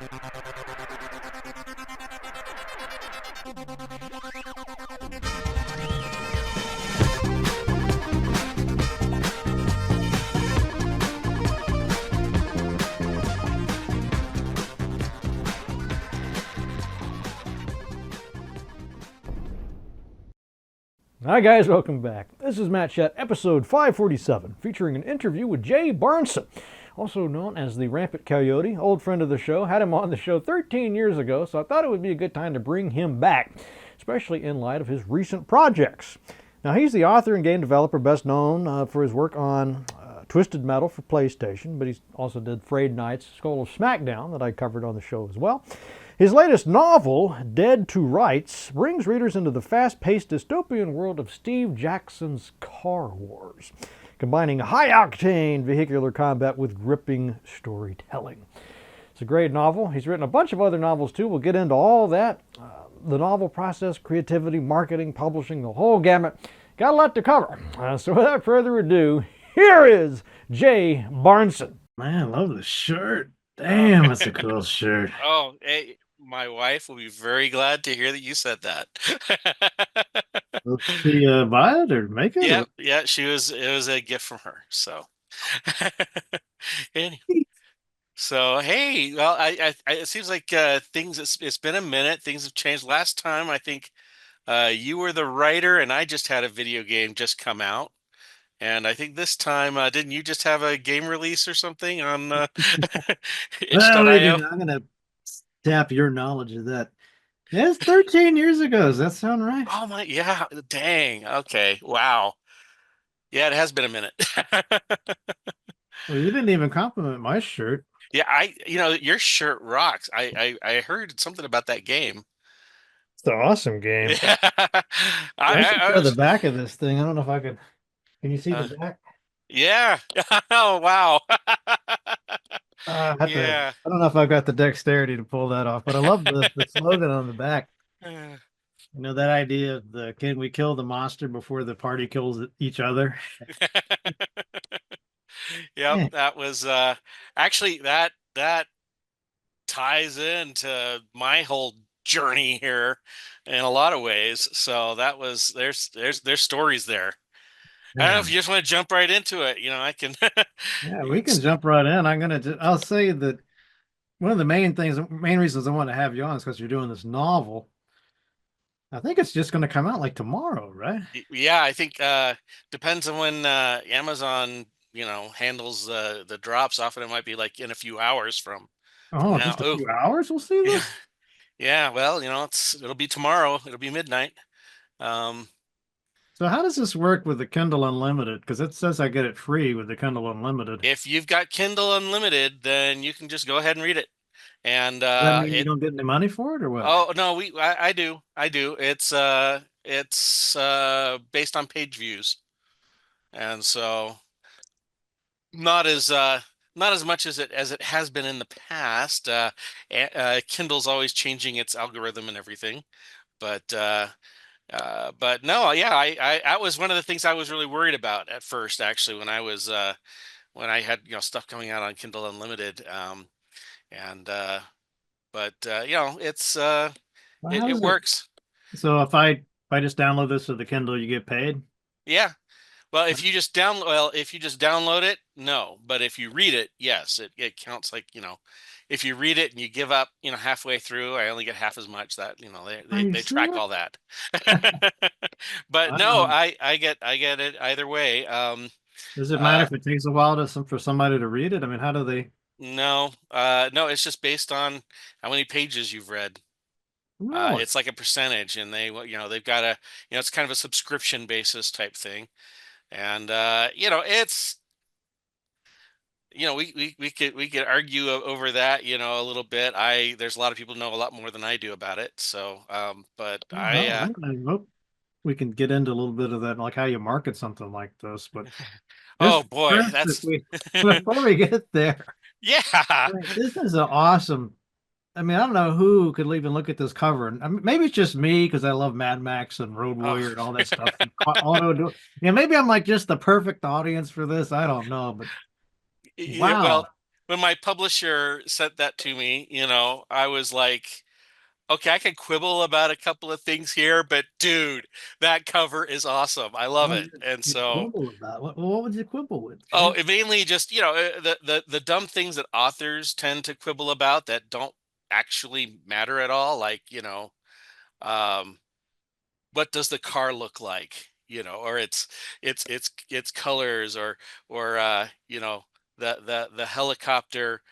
Hi guys, welcome back. This is Matt Chat, episode 547, featuring an interview with Jay Barnson, also known as the Rampant Coyote, old friend of the show. Had him on the show 13 years ago, so I thought it would be a good time to bring him back, especially in light of his recent projects. Now, he's the author and game developer best known for his work on Twisted Metal for PlayStation, but he also did Frayed Knights, Skull of Smackdown, that I covered on the show as well. His latest novel, Dead to Rights, brings readers into the fast-paced dystopian world of Steve Jackson's Car Wars, combining high-octane vehicular combat with gripping storytelling. It's a great novel. He's written a bunch of other novels too. We'll get into all that. The novel process, creativity, marketing, publishing, the whole gamut. Got a lot to cover. So without further ado, here is Jay Barnson. Man, I love the shirt. Damn, it's a cool shirt. Oh, hey, my wife will be very glad to hear that you said that. Did she buy it or make it? Yeah, yeah, it was a gift from her. So, anyway. So hey, well, it seems like it's been a minute. Things have changed. Last time, I think you were the writer, and I just had a video game just come out. And I think this time, didn't you just have a game release or something on itch.io? I'm gonna tap your knowledge of that. Yeah, it's 13 years ago. Does that sound right? Oh my, yeah, dang. Okay, wow. Yeah, it has been a minute. Well, you didn't even compliment my shirt. Yeah, your shirt rocks. I heard something about that game. It's an awesome game. I should show the back of this thing. I don't know if I could. Can you see the back? Yeah. Oh, wow. I don't know if I've got the dexterity to pull that off, but I love the slogan on the back. You know, that idea of can we kill the monster before the party kills each other? Yep, that was actually that ties into my whole journey here in a lot of ways. So that was there's stories there. I don't know if you just want to jump right into it. You know, I can. Yeah, we can jump right in. I'll say that one of the main reasons I want to have you on is because you're doing this novel. I think it's just going to come out like tomorrow, right? Yeah, I think depends on when Amazon, handles the drops. Often it might be like in a few hours from. Oh, just a few hours? We'll see this. Yeah, well, it'll be tomorrow. It'll be midnight. So how does this work with the Kindle Unlimited? Because it says I get it free with the Kindle Unlimited. If you've got Kindle Unlimited, then you can just go ahead and read it. And that mean you don't get any money for it, or what? Oh no, I do. It's based on page views, and so not as much as it has been in the past. Kindle's always changing its algorithm and everything, but no, yeah, I that was one of the things I was really worried about at first, actually, when I had stuff coming out on Kindle Unlimited, but it's it works. So if I just download this to the Kindle, you get paid? Yeah. Well, if you just download it, no. But if you read it, yes, it counts. Like, if you read it and you give up, halfway through, I only get half as much. That they track all that. But no, I get it either way. Does it matter if it takes a while for somebody to read it? I mean, how do they? No, it's just based on how many pages you've read. Really? It's like a percentage, and they've got it's kind of a subscription basis type thing. And it's we could argue over that a little bit. There's a lot of people who know a lot more than I do about it. So but I hope we can get into a little bit of that, like how you market something like this. But oh boy, before we get there, yeah, this is an awesome. I mean, I don't know who could even look at this cover. And maybe it's just me because I love Mad Max and Road Warrior and all that stuff. Maybe I'm like just the perfect audience for this. I don't know, but wow. Well, when my publisher sent that to me, I was like, okay, I can quibble about a couple of things here, but dude, that cover is awesome. I love What it. did And you so, quibble about? What would you quibble with, oh, Jay? it mainly just, the dumb things that authors tend to quibble about that don't actually matter at all. Like, um, what does the car look like? Or its colors, or the helicopter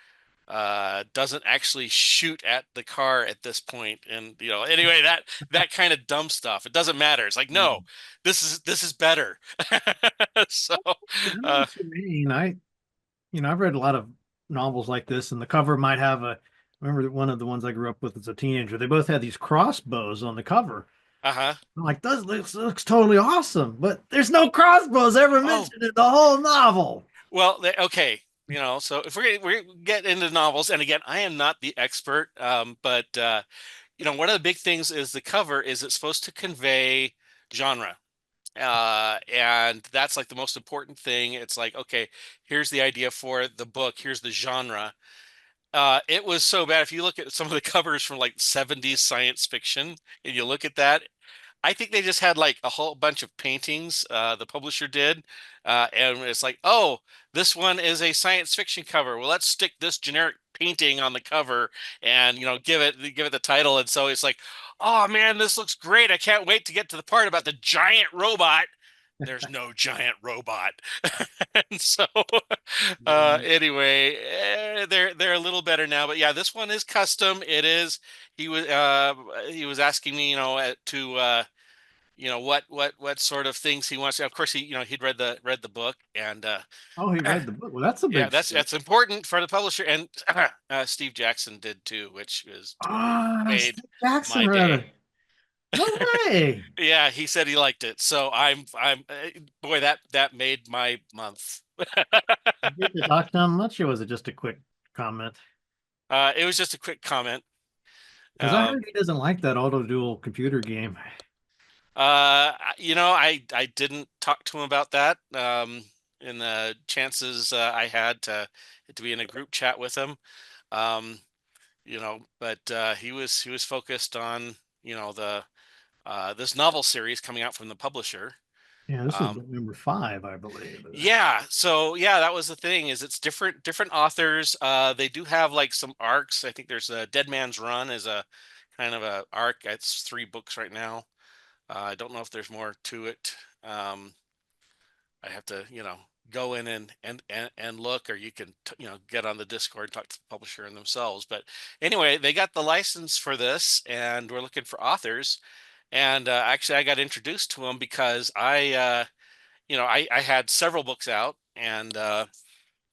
doesn't actually shoot at the car at this point, and anyway, that kind of dumb stuff. It doesn't matter. It's like, no, this is better. So I know uh what you mean. I've read a lot of novels like this, and the cover might have a. I remember one of the ones I grew up with as a teenager. They both had these crossbows on the cover. uh-huh. I'm like, this looks totally awesome, but there's no crossbows ever Oh, mentioned in the whole novel. well, okay. So if we get into novels, and again, I am not the expert, but one of the big things is the cover is it's supposed to convey genre. And that's like the most important thing. It's like, okay, here's the idea for the book, here's the genre. It was so bad. If you look at some of the covers from like 70s science fiction and you look at that, I think they just had like a whole bunch of paintings, the publisher did. And it's like, oh, this one is a science fiction cover. Well, let's stick this generic painting on the cover and, give it the title. And so it's like, oh man, this looks great. I can't wait to get to the part about the giant robot. There's no giant robot. And so anyway, they're a little better now, but yeah, this one is custom. It is. He was asking me, what sort of things he wants. Of course, he'd read the book, and Oh, he read the book. Well, that's a yeah, big that's step. that's important for the publisher, and Steve Jackson did too, which is Ah, made Steve Jackson my read day. it. No way. Yeah, he said he liked it, so boy, that made my month. Did you get to talk to him much, or was it just a quick comment? It was just a quick comment. Because I Um, heard he doesn't like that Autoduel computer game. I didn't talk to him about that. In the chances I had to be in a group chat with him, um, but he was focused on the this novel series coming out from the publisher. Yeah, this was Um, book number 5, I believe. yeah, so yeah, that was the thing is it's different authors. They do have like some arcs. I think there's a Dead Man's Run is a kind of a arc. It's 3 books right now. I don't know if there's more to it. I have to, go in and look, or you can, get on the Discord, talk to the publisher and themselves. But anyway, they got the license for this, and we're looking for authors. And actually, I got introduced to them because I had several books out,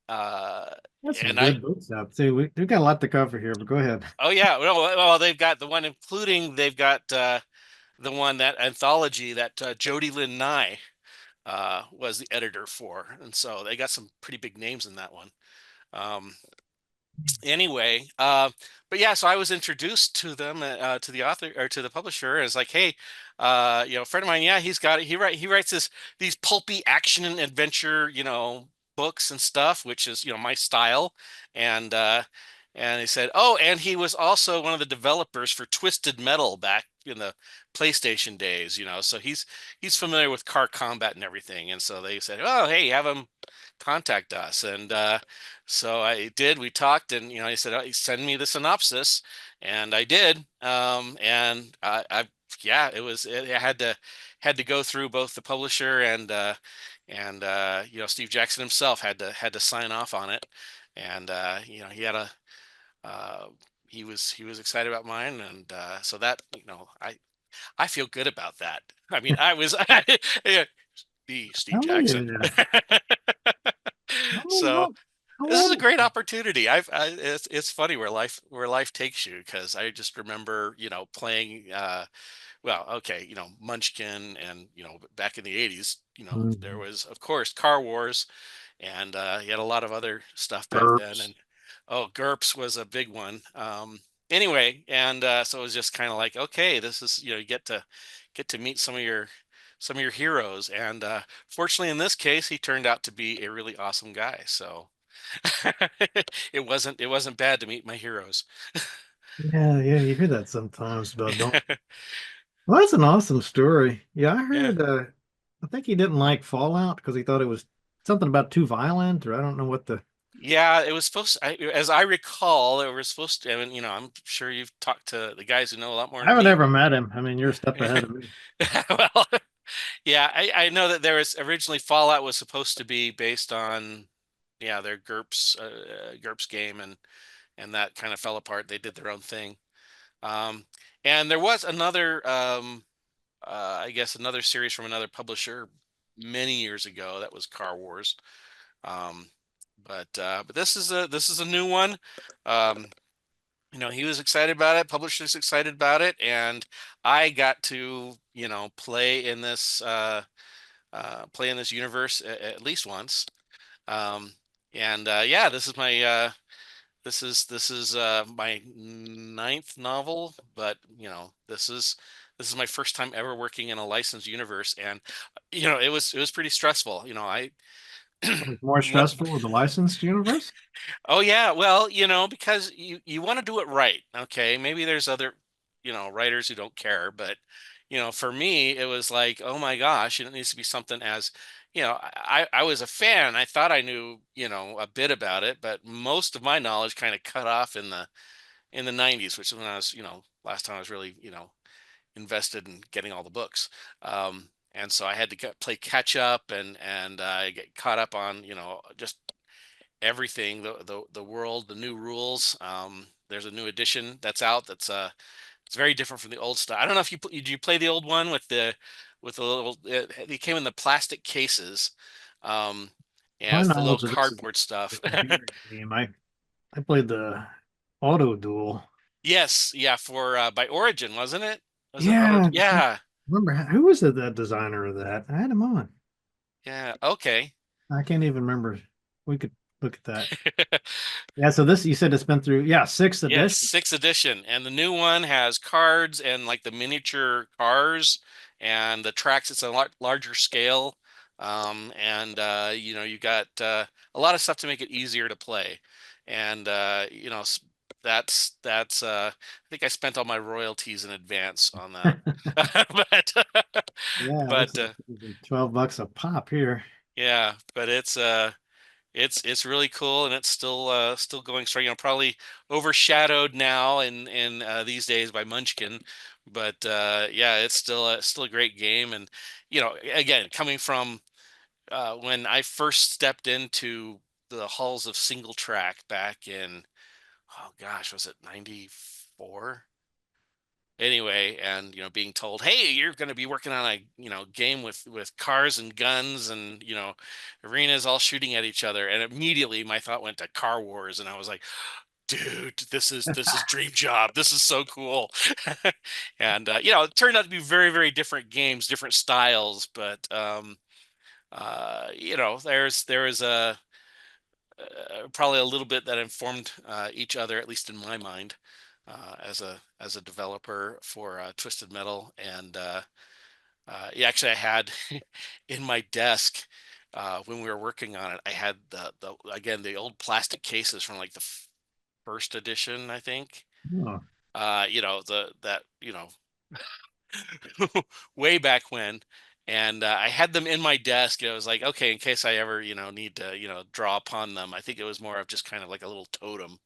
uh, That's some and I good books out. See, we've got a lot to cover here, but go ahead. oh yeah, well, they've got the one, including they've got the one, that anthology that Jody Lynn Nye was the editor for, and so they got some pretty big names in that one. Um, anyway, but yeah, so I was introduced to them, to the author or to the publisher. And it's like, hey, a friend of mine, yeah, he's got it. He writes these pulpy action and adventure, books and stuff, which is my style. And he said, oh, and he was also one of the developers for Twisted Metal back in the PlayStation days, so he's familiar with car combat and everything. And so they said, oh, hey, have him contact us. And so I did. We talked, and he said, oh, send me the synopsis, and I did. And yeah, I had to go through both the publisher and Steve Jackson himself had to sign off on it. And he had a uh, he was excited about mine, and so that I feel good about that. I mean, I was yeah, the Steve Oh, Jackson. yeah. So I this is love a it. great opportunity. It's funny where life takes you, because I just remember playing well, okay, Munchkin, and back in the 80s, there Mhm. was, of course, Car Wars, and you had a lot of other stuff back then. GURPS. And oh, GURPS was a big one. Anyway, and so it was just kind of like, okay, this is, you get to meet some of your heroes. And fortunately, in this case, he turned out to be a really awesome guy. So It wasn't bad to meet my heroes. Yeah, yeah, you hear that sometimes, but don't. Well, that's an awesome story. Yeah, I Yeah. heard. I think he didn't like Fallout because he thought it was something about too violent, or I don't know what the. Yeah, it was supposed to, as I recall, it was supposed to, I mean, I'm sure you've talked to the guys who know a lot more I than haven't me. ever met him. I mean, you're a step ahead of me. Well, yeah, I know that there was originally Fallout was supposed to be based on, yeah, their GURPS game, and that kind of fell apart. They did their own thing. Um, and there was another, I guess another series from another publisher many years ago that was Car Wars. Um, but this is a new one. Um, he was excited about it, publisher's excited about it, and I got to, play in this universe at least once. Um, and yeah, this is my ninth novel, but this is my first time ever working in a licensed universe, and it was pretty stressful. I It's more what stressful with the licensed universe. Oh yeah, well, because you want to do it right. Okay, maybe there's other, writers who don't care, but for me, it was like, oh my gosh, it needs to be something as, I was a fan. I thought I knew, a bit about it, but most of my knowledge kind of cut off in the 90s, which is when I was, last time I was really, invested in getting all the books. And so I had to play catch up and get caught up on, just everything, the world, the new rules. There's a new edition that's out that's it's very different from the old style. I don't know if did you play the old one with the little they came in the plastic cases, um and My with the little knowledge of this is cardboard the stuff. computer game. I played the Autoduel. Yes, yeah, for by Origin, wasn't it? Was it Auto? Yeah, I Yeah. remember who was the designer of that? I had him on. Yeah, okay. I can't even remember. We could look at that. Yeah, so this you said it's been through, yeah, sixth Yes, edition. sixth edition, and the new one has cards and like the miniature cars and the tracks. It's a lot larger scale, and you got a lot of stuff to make it easier to play. And I think I spent all my royalties in advance on that. but Yeah, it looks but like $12 a pop here. yeah, but it's really cool, and it's still going strong. Probably overshadowed now in these days by Munchkin, but yeah, it's still a great game. And again, coming from when I first stepped into the halls of single track back in, oh gosh, was it 94? Anyway, and being told, hey, you're going to be working on a game with cars and guns and arenas all shooting at each other, and immediately my thought went to Car Wars, and I was like, dude, this is dream job, this is so cool. And it turned out to be very, very different games, different styles, but there is probably a little bit that informed each other, at least in my mind, as a developer for Twisted Metal. And yeah, actually, I had in my desk when we were working on it, I had the again the old plastic cases from like the first edition, I think. Oh, The that way back when. And I had them in my desk. And I was like, okay, in case I ever, need to, draw upon them. I think it was more of just kind of like a little totem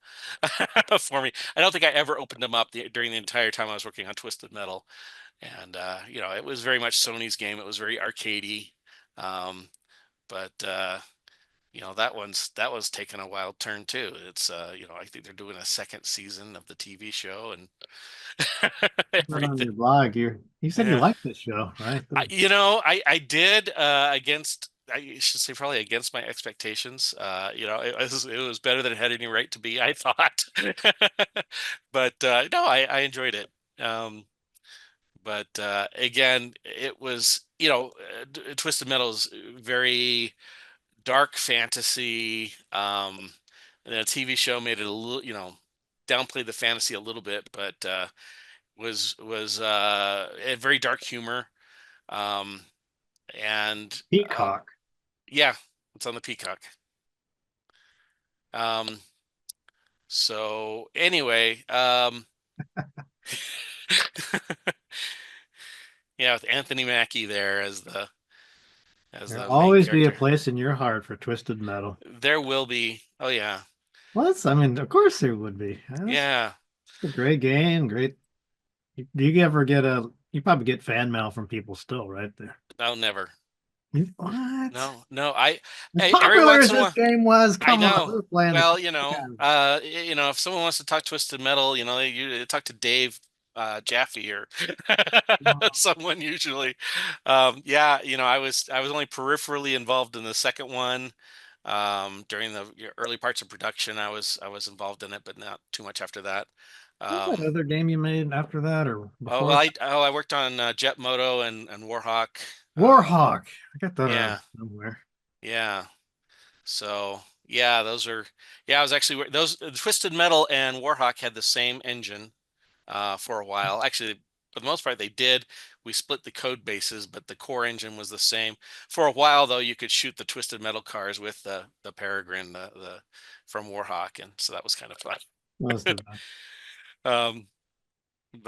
for me. I don't think I ever opened them up during the entire time I was working on Twisted Metal. And, it was very much Sony's game. It was very arcadey. Um, but that one's taken a wild turn too. It's, I think they're doing a second season of the TV show and not on everything. your blog. You said you Yeah. liked this show, right? I did against, I should say, probably against my expectations. It was better than it had any right to be, I thought. But no, I enjoyed it. Um, but again, it was Twisted Metal is very dark fantasy. And the TV show made it a little, downplayed the fantasy a little bit, but was had very dark humor. Um, and Peacock. yeah, it's on the Peacock. So anyway, yeah, with Anthony Mackie there as There'll the main always be a character. place in your heart for Twisted Metal. There will be. Oh yeah. Well, I mean, of course there would be. That's Yeah. a great game. Great. Do you ever get you probably get fan mail from people still, right there. No, never. What? No, no. As Every popular once as in a this while, game was, I come on, know. we're playing the Well, if someone wants to talk Twisted Metal, you talk to Dave Jaffe or someone usually. Yeah, I was only peripherally involved in the second one. During the early parts of production, I was involved in it, but not too much after that. What's that Um, other game you made after that or oh, before well, that? I worked on Jet Moto and Warhawk. Warhawk. I got that around Yeah, somewhere. yeah. So yeah, I was actually those Twisted Metal and Warhawk had the same engine for a while. Actually, for the most part, they did. We split the code bases, but the core engine was the same. For a while, though, you could shoot the Twisted Metal cars with the Peregrine, the from Warhawk, and so that was kind of fun. Most of that. Um,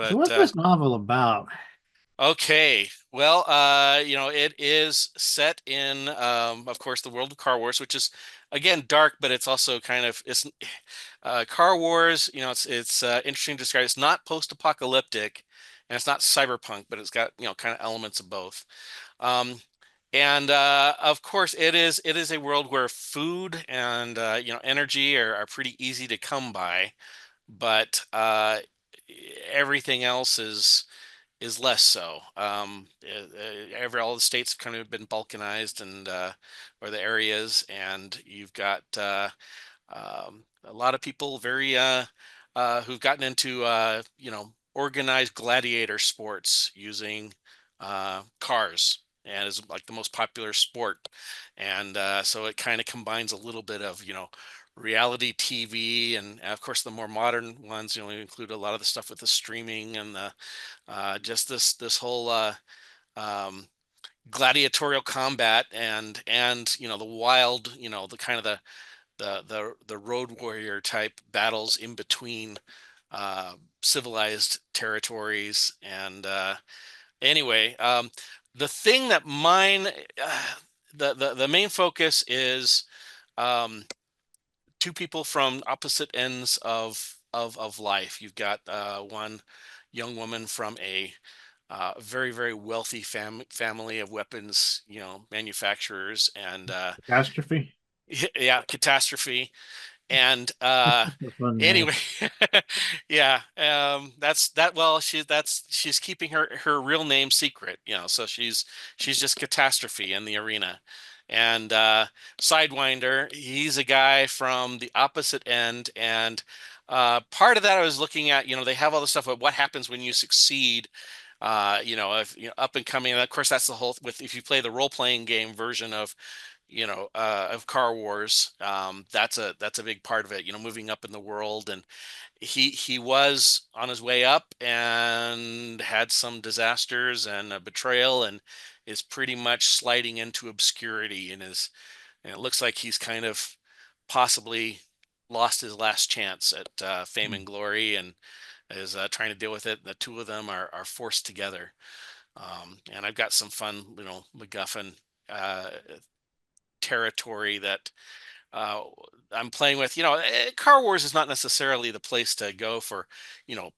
So but what's this novel about? Okay. Well, it is set in, of course, the world of Car Wars, which is again dark, but it's also it's Car Wars. It's interesting to describe. It's not post-apocalyptic, and it's not cyberpunk, but it's got kind of elements of both. Um, and of course, it is a world where food and energy are pretty easy to come by, but everything else is less so. All the states have kind of been balkanized or the areas, and you've got a lot of people who've gotten into organized gladiator sports using cars. And is like the most popular sport, and so it kind of combines a little bit of reality TV, and of course the more modern ones include a lot of the stuff with the streaming and the just this whole um, gladiatorial combat and the wild, the kind of the road warrior type battles in between uh, civilized territories. And anyway, the thing that mine the main focus is um, two people from opposite ends of life. You've got one young woman from a very, very wealthy family of weapons, manufacturers, and Catastrophe? yeah, catastrophe. And A fun name. anyway, yeah, that's that. Well, she's keeping her real name secret, so she's just catastrophe in the arena. And Sidewinder, he's a guy from the opposite end, and part of that I was looking at, they have all the stuff about what happens when you succeed. If up and coming, and of course that's the whole with if you play the role playing game version of Car Wars. That's a big part of it, moving up in the world. And he was on his way up and had some disasters and a betrayal, and is pretty much sliding into obscurity, and it looks like he's kind of possibly lost his last chance at fame and glory, and is trying to deal with it. The two of them are forced together. And I've got some fun, MacGuffin uh, territory that uh, I'm playing with. Car Wars is not necessarily the place to go for,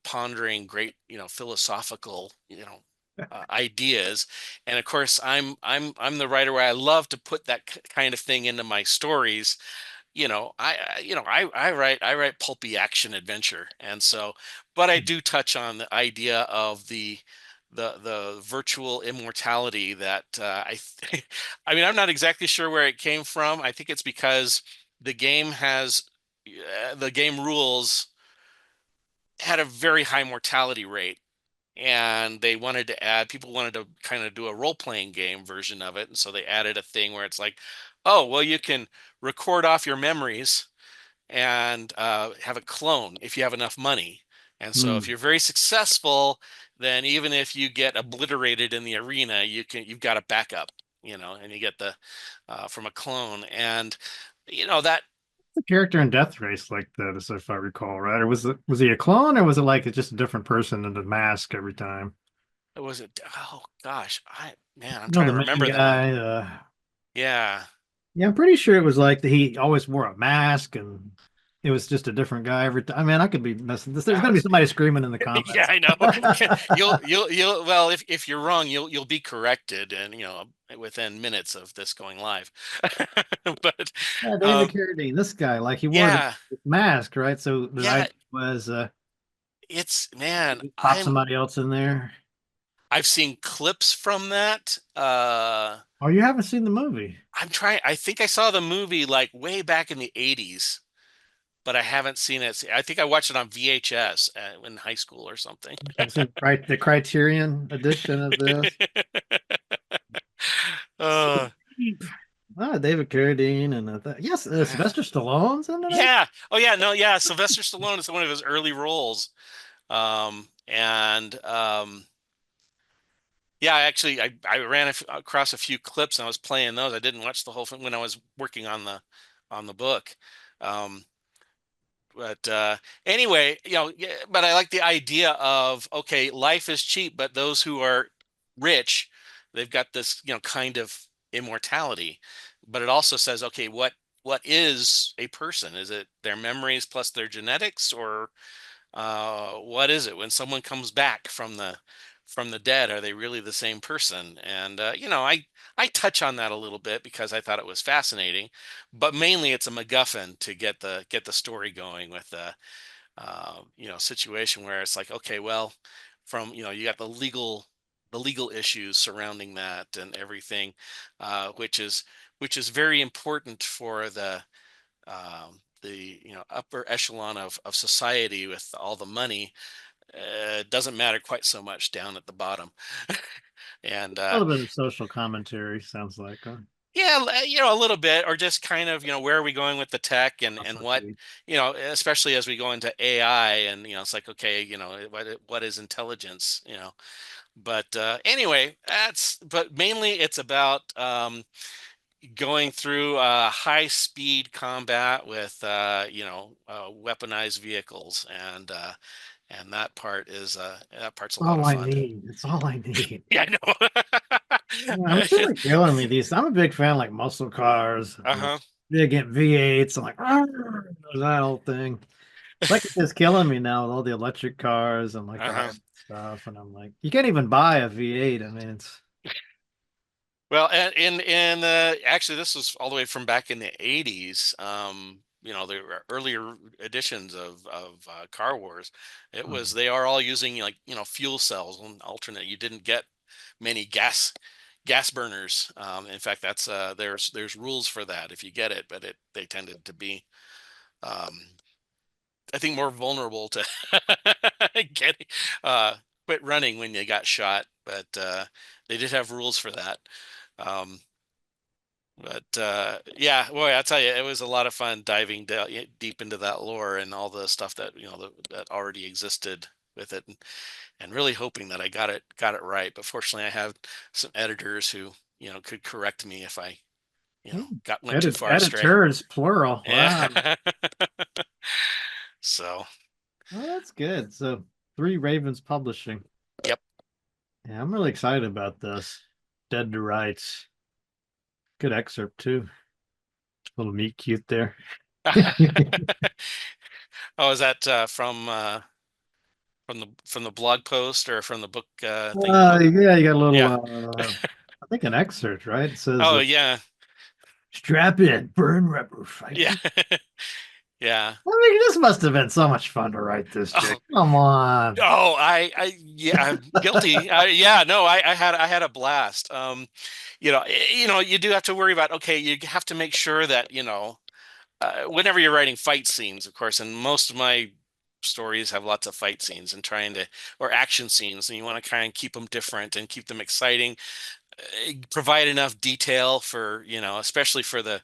pondering great, philosophical, ideas. And of course, I'm the writer where I love to put that kind of thing into my stories. I write pulpy action adventure, and so, but I do touch on the idea of the virtual immortality that I mean, I'm not exactly sure where it came from. I think it's because the game has the game rules had a very high mortality rate, and people wanted to kind of do a role-playing game version of it, and so they added a thing where it's like, oh, well, you can record off your memories and have a clone if you have enough money. And so if Hmm. you're very successful, then even if you get obliterated in the arena, you've got a backup, and you get the from a clone. And that The character in Death Race like that, as if I recall, right? Or was he a clone, or was it like just a different person in the mask every time? Was it? Oh gosh, I'm No, trying the to main remember that one. guy. Yeah. Yeah, I'm pretty sure it was like he always wore a mask, and it was just a different guy every time. I mean, I could be messing this. There's That gonna be was somebody screaming in the yeah, comments. I know. You'll well, if you're wrong, you'll be corrected, and within minutes of this going live. But Yeah, David um, Carradine, this guy, like he wore the yeah, mask, right? So the yeah, idea was it's man, pop somebody else in there. I've seen clips from that. Oh, you haven't seen the movie? I think I saw the movie like way back in the 80s, but I haven't seen it. I think I watched it on VHS in high school or something. I've seen the Criterion edition of this. uh, Ah, David Carradine and yes, Sylvester Stallone's in it. yeah. Oh yeah, no, yeah. Sylvester Stallone is one of his early roles. And yeah, I ran across a few clips and I was playing those. I didn't watch the whole thing when I was working on the book. Um, but anyway, yeah, but I like the idea of, okay, life is cheap, but those who are rich, they've got this, kind of immortality. But it also says, okay, what is a person? Is it their memories plus their genetics, or what is it when someone comes back from the dead? Are they really the same person? And I touch on that a little bit because I thought it was fascinating, but mainly it's a MacGuffin to get the story going with the situation where it's like, okay, well, from you got the legal issues surrounding that and everything, which is very important for the upper echelon of society with all the money. It doesn't matter quite so much down at the bottom. And A little bit of social commentary sounds like. yeah, a little bit, or just kind of, where are we going with the tech, and Also what, sweet. especially as we go into AI, and it's like, okay, what is intelligence, but anyway, but mainly it's about going through high speed combat with weaponized vehicles, and that part's a lot All of I fun. need. It's all I need. Yeah, I Yeah, I'm know. really killing me these. I'm a big fan of like muscle cars, Uh-huh. big at V8s. I'm like, "Arr!" that whole thing. It's like it's just killing me now with all the electric cars and like the Uh-huh. high stuff. And I'm like, you can't even buy a V8. I mean, it's Well, and actually, this was all the way from back in the 80s. There were earlier editions of Car Wars. They are all using, like, fuel cells and alternate. You didn't get many gas burners. In fact, that's there's rules for that if you get it, but they tended to be, um, I think, more vulnerable to getting quit running when they got shot. But they did have rules for that. Um, but yeah, boy, I tell you, it was a lot of fun diving deep into that lore and all the stuff that that already existed with it, and really hoping that I got it right. But fortunately, I have some editors who could correct me if I went too far astray. editors, plural. Wow. Yeah. So, Well, that's good. So, Three Ravens Publishing. yep. Yeah, I'm really excited about this. Dead to Rights. Good excerpt, too. Little meet cute there. Oh, is that from the blog post or from the book thing? Yeah, you got a little, Yeah. I think an excerpt, right? It says, Oh, yeah. strap in, burn rubber, fight. Yeah. Yeah. I mean, this must have been so much fun to write this, Jake. Oh, Come on. oh, yeah, I'm guilty. Yeah, no, I had a blast. You do have to worry about, okay, you have to make sure that, whenever you're writing fight scenes, of course, and most of my stories have lots of fight scenes and or action scenes, and you want to kind of keep them different and keep them exciting, provide enough detail for, especially for the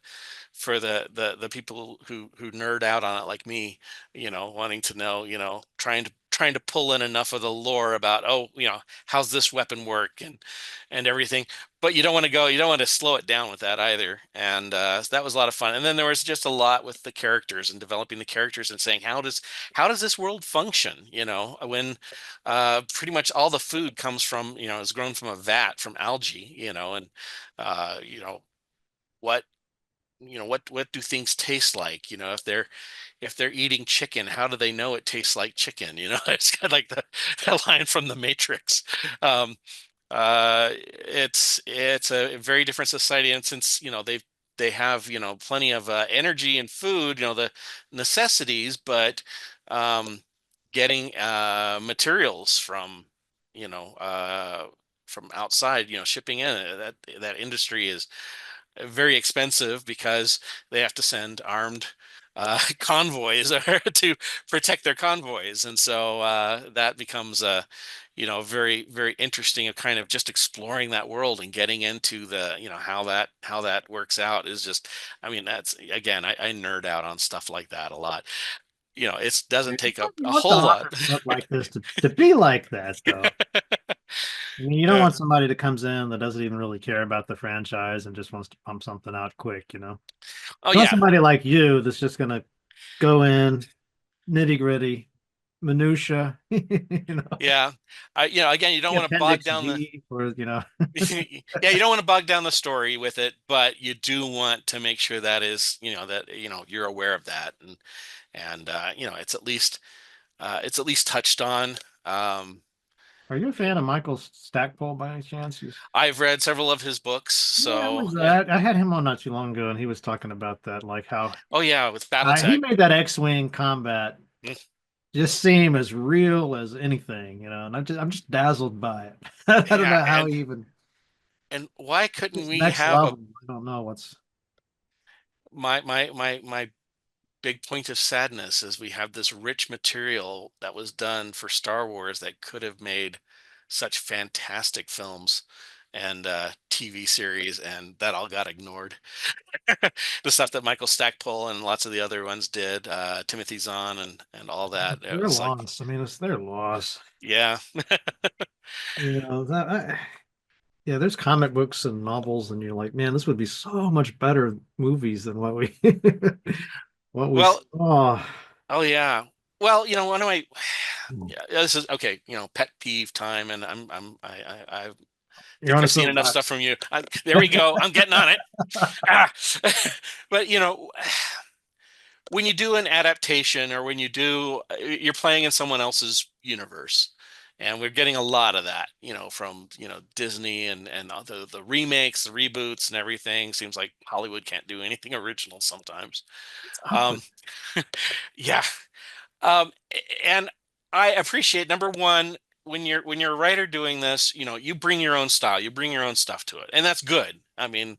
people who nerd out on it like me, wanting to know, trying to pull in enough of the lore about, oh, how's this weapon work and everything. But you don't want to slow it down with that either. And so that was a lot of fun. And then there was just a lot with the characters and developing the characters and saying, how does this world function? When pretty much all the food comes from, is grown from a vat from algae, and what what do things taste like? If they're eating chicken, how do they know it tastes like chicken? It's kind of like the line from the Matrix. Um, it's a very different society, and since they have plenty of energy and food, the necessities, but um, getting materials from outside, shipping in, that industry is very expensive because they have to send armed convoys to protect their convoys, and so that becomes very, very interesting of kind of just exploring that world and getting into the how that works out is just, I mean, that's, again, I nerd out on stuff like that a lot. It doesn't take up You a want the whole lot. author stuff like this to be like that, though. I mean, you don't Uh, want somebody that comes in that doesn't even really care about the franchise and just wants to pump something out quick, you know? oh You want yeah. somebody like you that's just going to go in, nitty gritty, minutia, Yeah. Again, you don't the want to bog appendix down the D or, yeah, you don't want to bog down the story with it, but you do want to make sure that is, that, you're aware of that, and it's at least touched on. Um, Are you a fan of Michael Stackpole by any chance? I've read several of his books, Yeah, so yeah. I had him on not too long ago, and he was talking about that, like how Oh yeah, with he BattleTech. made that X-wing combat Mm. just seem as real as anything, and I'm just dazzled by it. I don't Yeah, know how and he even and why couldn't this we next have a level. I don't know what's. my big point of sadness is we have this rich material that was done for Star Wars that could have made such fantastic films and TV series, and that all got ignored. The stuff that Michael Stackpole and lots of the other ones did, Timothy Zahn and all that. It Their was like, loss. I mean, it's their loss. yeah. Yeah, there's comic books and novels, and you're like, man, this would be so much better movies than what we what we Well, saw. oh yeah. Well, one of my yeah, this is okay, pet peeve time, and I You're think on a I've seen enough stuff soapbox. from you. There we go. I'm getting on it. Ah. But when you do an adaptation, or when you're playing in someone else's universe, and we're getting a lot of that, from Disney and all the remakes, the reboots, and everything. Seems like Hollywood can't do anything original sometimes. Um, yeah. And I appreciate, number one, when you're a writer doing this, you bring your own style, you bring your own stuff to it, and that's good. I mean,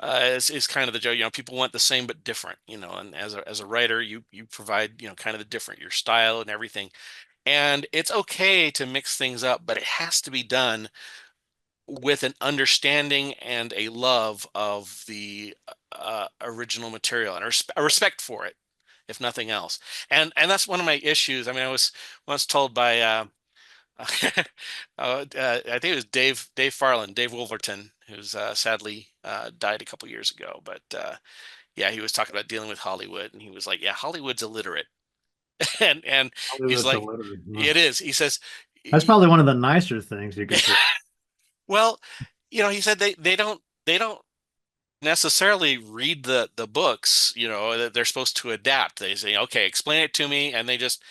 is kind of the joke. People want the same but different. And as a writer, you provide kind of the different, your style and everything. And it's okay to mix things up, but it has to be done with an understanding and a love of the original material, and a respect for it, if nothing else. And that's one of my issues. I mean, I was once told by I think it was Dave Wolverton, who's sadly died a couple years ago. But yeah, he was talking about dealing with Hollywood, and he was like, "Yeah, Hollywood's illiterate," and he's Hollywood's like, illiterate. "It is." He says, That's probably one of the nicer things you could say. "Well, he said they don't necessarily read the books, that they're supposed to adapt. They say, okay, explain it to me, and they just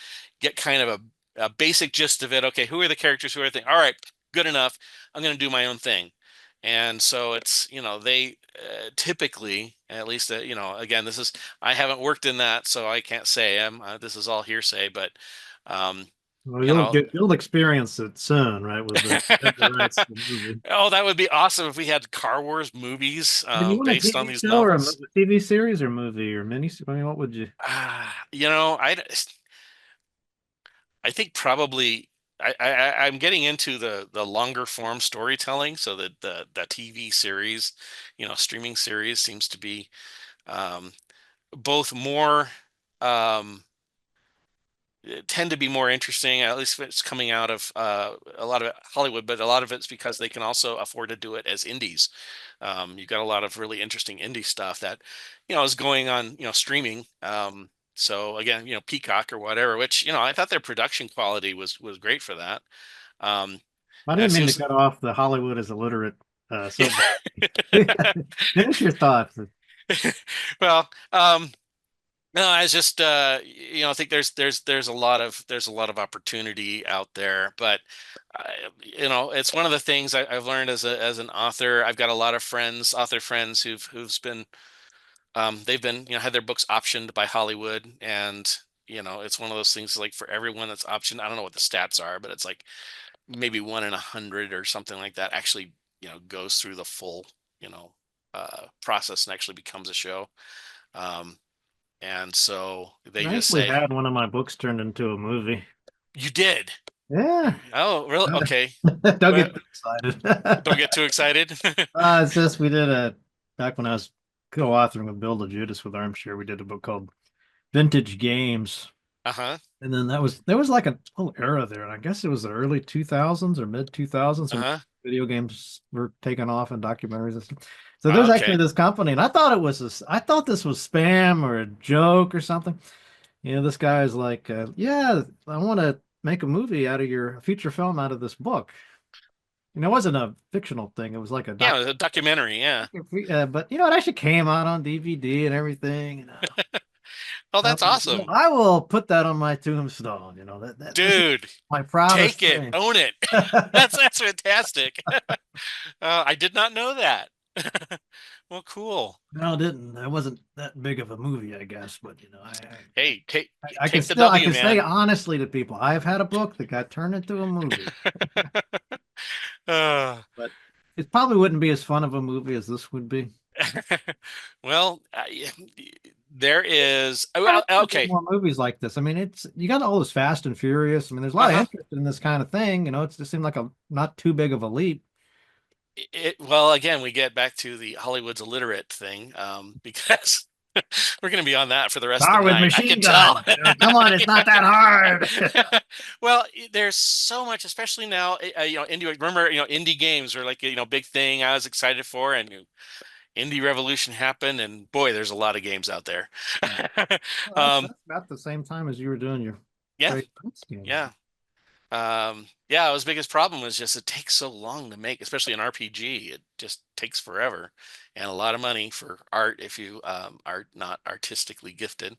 get kind of a basic gist of it. Okay, who are the characters? Who are the thing? All right, good enough. I'm going to do my own thing." And so it's, they typically, at least, again, I haven't worked in that, so I can't say. This is all hearsay, but um, Well, you know, you'll experience it soon, right? With the rights to the movie. oh, that would be awesome if we had Car Wars movies Did you want a based on TV these show or a novels. TV series or movie or mini? I mean, what would you? I think probably I'm getting into the longer form storytelling, so that the TV series, streaming series seems to be um, both more um, tend to be more interesting, at least if it's coming out of a lot of Hollywood, but a lot of it's because they can also afford to do it as indies. You've got a lot of really interesting indie stuff that, is going on, streaming. So again, Peacock or whatever, which, I thought their production quality was great for that. I It didn't mean to seems. cut off the Hollywood as illiterate. So finish your thoughts. Well, no, I was just I think there's a lot of opportunity out there, but it's one of the things I've learned as an author. I've got a lot of author friends who've been they've been had their books optioned by Hollywood, and it's one of those things like for everyone that's optioned. I don't know what the stats are, but it's like maybe 1 in 100 or something like that actually goes through the full process and actually becomes a show. And so they I just actually say, had one of my books turned into a movie. "You did." Yeah. Oh, really? Okay. Don't Well, get too excited. don't get too excited. It's just we did back when I was co-authoring with Bill Judas with Armchair, we did a book called Vintage Games. Uh-huh. And then there was like a whole era there. And I guess it was the early 2000s or mid 2000s when Uh-huh. video games were taken off in documentaries and stuff. So there's Okay. actually this company, and I thought this was spam or a joke or something. This guy is like, yeah, I want to make a movie out of your feature film out of this book. It wasn't a fictional thing. It was like a Yeah, a documentary. Yeah. but it actually came out on DVD and everything. Oh, I that's awesome, I will put that on my tombstone. This is dude. my proudest Take it, thing. own it. That's fantastic. I did not know that. Well, cool. No, didn't. That wasn't that big of a movie, I guess. But Hey, I can take the still I W, can say man. honestly to people, I've had a book that got turned into a movie, uh, but it probably wouldn't be as fun of a movie as this would be. well, there is. Well, okay. More movies like this. I mean, you got all this Fast and Furious. I mean, there's a lot of interest in this kind of thing. It just seemed like a not too big of a leap. Well, again, we get back to the Hollywood's illiterate thing, because we're going to be on that for the rest of the With night. I machine can tell. gun. Come on, it's not that hard. Well, there's so much, especially now. Indie. Remember, indie games were like big thing. I was excited for, and indie revolution happened, and boy, there's a lot of games out there. Well, that's about the same time as you were doing your Yeah, Frayed Knights games. yeah. Yeah, his biggest problem was just it takes so long to make, especially an RPG. It just takes forever and a lot of money for art if you are not artistically gifted.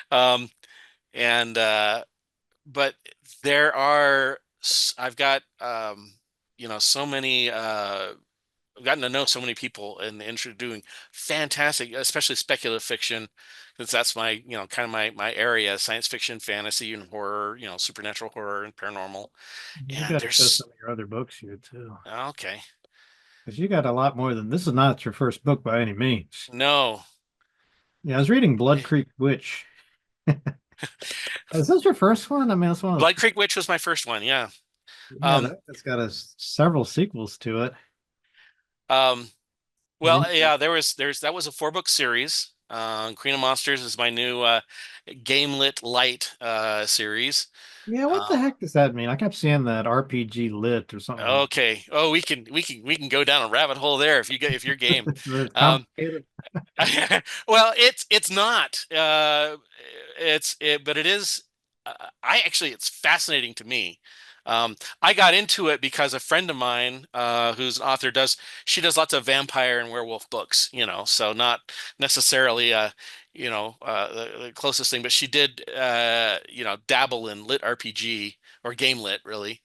um, and but there are I've got so many I've gotten to know so many people in the industry doing fantastic, especially speculative fiction, because that's my, kind of my area, science fiction, fantasy, and horror, supernatural horror and paranormal. You And got to show there's some of your other books here too, okay. because you got a lot more than this. Is not your first book by any means. No. Yeah, I was reading Blood Creek Witch. Is this your first one? I mean, it's one of Blood Creek Witch was my first one, yeah. that's got several sequels to it. Well, yeah, there's that was a 4-book series. Queen of Monsters is my new Gamelit Light series. Yeah, what the heck does that mean? I kept seeing that RPG lit or something. Okay. Oh, we can go down a rabbit hole there if you're game. Well, it's not. But it is. It's fascinating to me. I got into it because a friend of mine, who's an author, she does lots of vampire and werewolf books, so not necessarily, the closest thing, but she did, dabble in lit RPG or game lit really.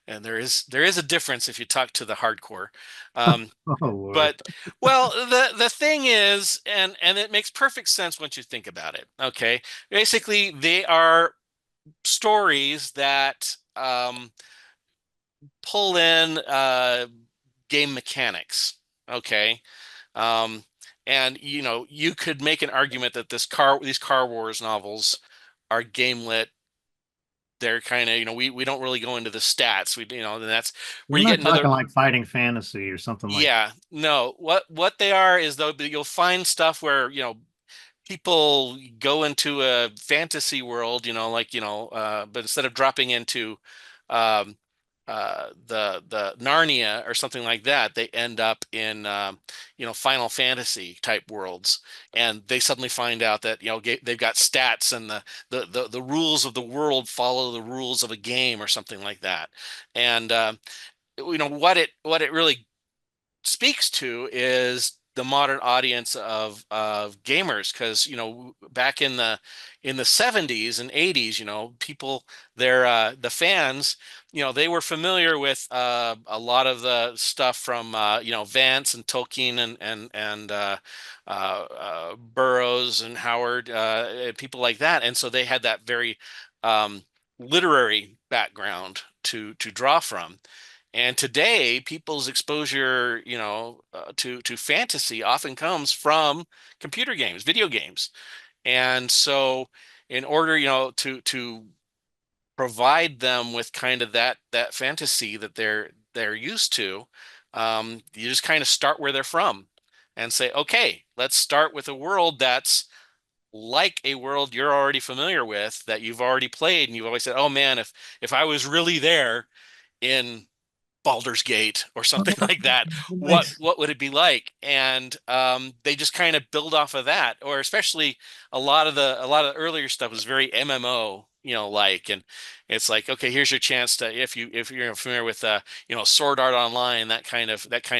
And there is a difference if you talk to the hardcore. But well, the thing is, and it makes perfect sense once you think about it. Okay. Basically, they are stories that pull in game mechanics. Okay. And you could make an argument that these Car Wars novels are game lit. They're kind of, we don't really go into the stats. And that's where you get into talking like fighting fantasy or something like that. No, what they are is though you'll find stuff where, people go into a fantasy world, like, but instead of dropping into um, the Narnia or something like that, they end up in Final Fantasy type worlds, and they suddenly find out that they've got stats, and the rules of the world follow the rules of a game or something like that. And what it really speaks to is the modern audience of gamers, because back in the 70s and 80s, people, the fans, they were familiar with a lot of the stuff from Vance and Tolkien and Burroughs and Howard, people like that, and so they had that very um, literary background to draw from. And today, people's exposure, to fantasy often comes from computer games, video games. And so, in order, to provide them with kind of that fantasy that they're used to, you just kind of start where they're from and say, okay, let's start with a world that's like a world you're already familiar with, that you've already played, and you've always said, oh man, if I was really there in Baldur's Gate or something like that, what Nice. what would it be like? And they just kind of build off of that, or especially a lot of the earlier stuff was very MMO, like, and it's like, okay, here's your chance to, if you're familiar with Sword Art Online, that kind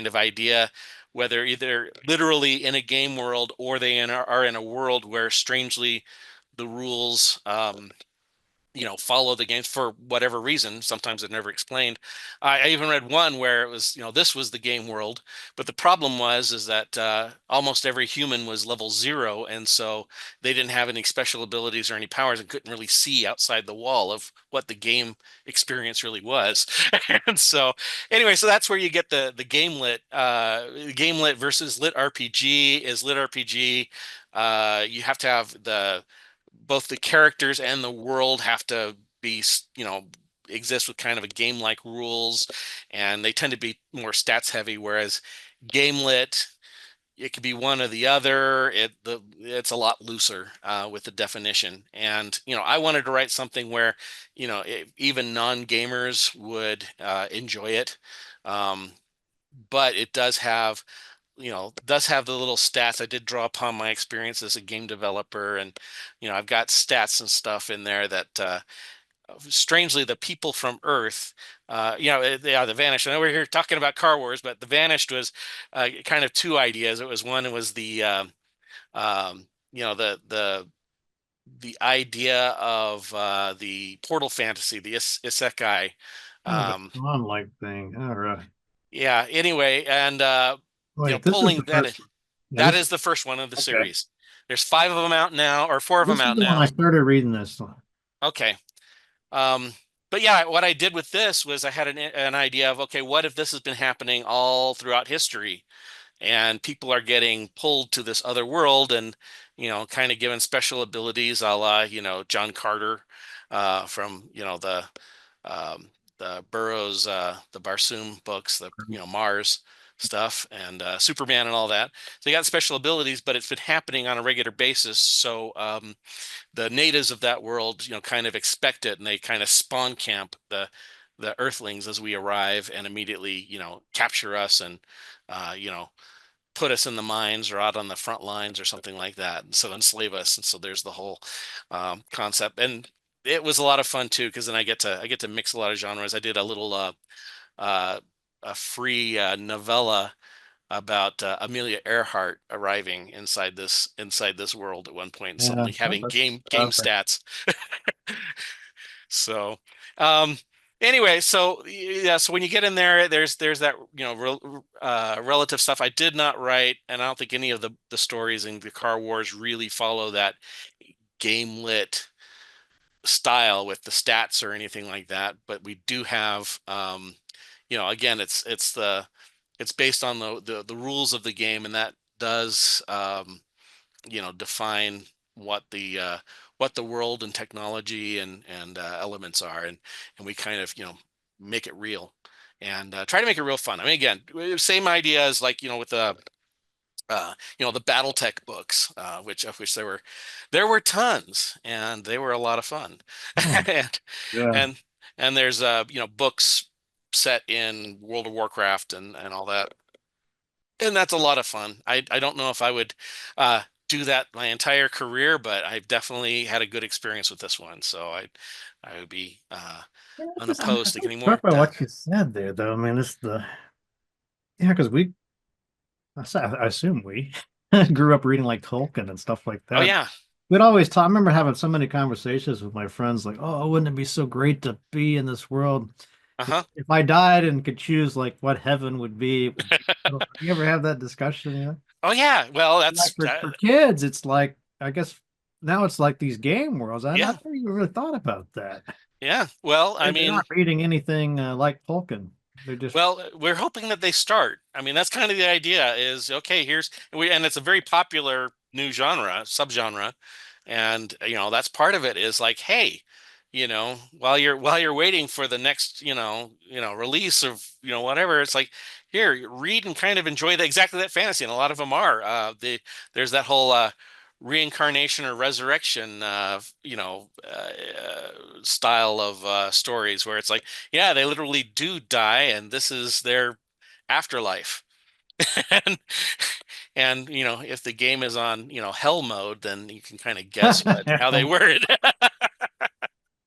of idea, whether either literally in a game world or are in a world where strangely the rules follow the games for whatever reason. Sometimes they're never explained. I even read one where it was, this was the game world, but the problem is that almost every human was level 0, and so they didn't have any special abilities or any powers and couldn't really see outside the wall of what the game experience really was. And so, anyway, so that's where you get the game lit versus lit RPG. Is lit RPG, you have to have both the characters and the world have to be, exist with kind of a game-like rules, and they tend to be more stats heavy, whereas game lit, it could be one or the other. It's a lot looser with the definition. And I wanted to write something where even non-gamers would enjoy it. Um, but it does have the little stats. I did draw upon my experience as a game developer, and I've got stats and stuff in there that strangely, the people from Earth, the Vanished. I know we're here talking about Car Wars, but the Vanished was kind of two ideas. It was the the idea of the portal fantasy, the isekai. Kind of a Um, swan-like thing. All right. yeah. Anyway, and Wait, this is pulling the that. first. Yeah, That this is the first one of the okay. series. There's 5 of them out now, or 4 of them This is out the one I now. started reading this one. Okay. Um, but yeah, what I did with this was I had an idea of, okay, what if this has been happening all throughout history, and people are getting pulled to this other world, and kind of given special abilities, a la John Carter, from um, the Burroughs, the Barsoom books, the Mars stuff, and Superman and all that. So you got special abilities, but it's been happening on a regular basis. So the natives of that world, kind of expect it, and they kind of spawn camp the Earthlings as we arrive, and immediately, capture us and put us in the mines or out on the front lines or something like that, and so enslave us. And so there's the whole concept, and it was a lot of fun too, because then I get to mix a lot of genres. I did a little uh, a free novella about Amelia Earhart arriving inside this world at one point, and Yeah, suddenly having that's game okay. stats. So, um, anyway, so yeah, so when you get in there, there's that relative stuff. I did not write, and I don't think any of the stories in the Car Wars really follow that game lit style with the stats or anything like that. But we do have, again, it's based on the rules of the game, and that does define what the world and technology and elements are, and we kind of make it real, and try to make it real fun. I mean, again, same idea as, like, with the the BattleTech books, of which there were tons, and they were a lot of fun. Oh, and yeah. and and there's books set in World of Warcraft and all that, and that's a lot of fun. I don't know if I would do that my entire career, but I've definitely had a good experience with this one, so I would be Yeah, unopposed to I'm getting more struck by done. what you said there, though. I mean, yeah, because I assume we grew up reading like Tolkien and stuff like Oh that. yeah. We'd always talk. I remember having so many conversations with my friends, like, "Oh, wouldn't it be so great to be in this world? Uh-huh. If I died and could choose like what heaven would be." You ever have that discussion? Yeah. Oh yeah. Well, Like that's for kids, it's like I guess now it's like these game worlds. I yeah. never even really thought about that. Yeah. Well, I They're mean, not reading anything like Tolkien. They're just well, we're hoping that they start. I mean, that's kind of the idea is okay, and it's a very popular new subgenre. And that's part of it is like, hey, while you're waiting for the next, release of, whatever, it's like, here, read and kind of enjoy exactly that fantasy. And a lot of them are. There's that whole reincarnation or resurrection style of stories where it's like, yeah, they literally do die and this is their afterlife. and if the game is on hell mode, then you can kind of guess how they word it.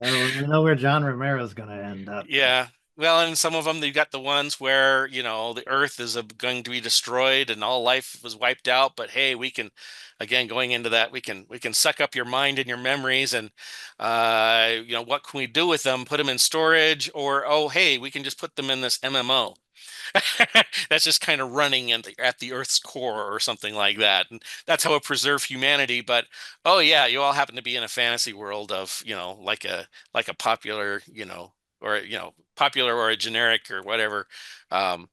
well, we know where John Romero is going to end up. Yeah. Well, and some of them, you've got the ones where, the earth is going to be destroyed and all life was wiped out. But hey, we can, again, going into that, we can suck up your mind and your memories and, what can we do with them? Put them in storage, or, oh, hey, we can just put them in this MMO. That's just kind of running at the Earth's core or something like that. And that's how it preserved humanity. But oh yeah, you all happen to be in a fantasy world of, like a popular, or popular or a generic or whatever.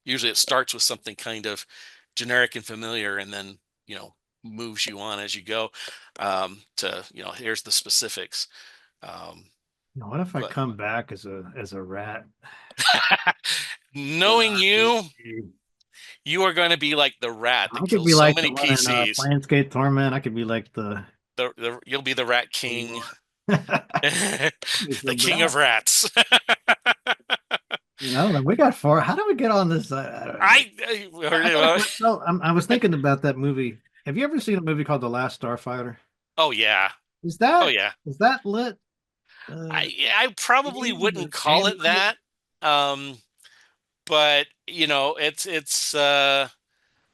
Usually it starts with something kind of generic and familiar, and then moves you on as you go to here's the specifics. Um, What if I but come back as a rat? knowing you, you are going to be like the rat that I could kills be so like the many one in PCs. Planescape Torment. I could be like You'll be the Rat King, Be the so king bad. of rats. We got far. How do we get on this? I was thinking about that movie. Have you ever seen a movie called The Last Starfighter? Oh yeah, Is oh that yeah. is that lit? I probably 80s wouldn't or call it animated? that, but it's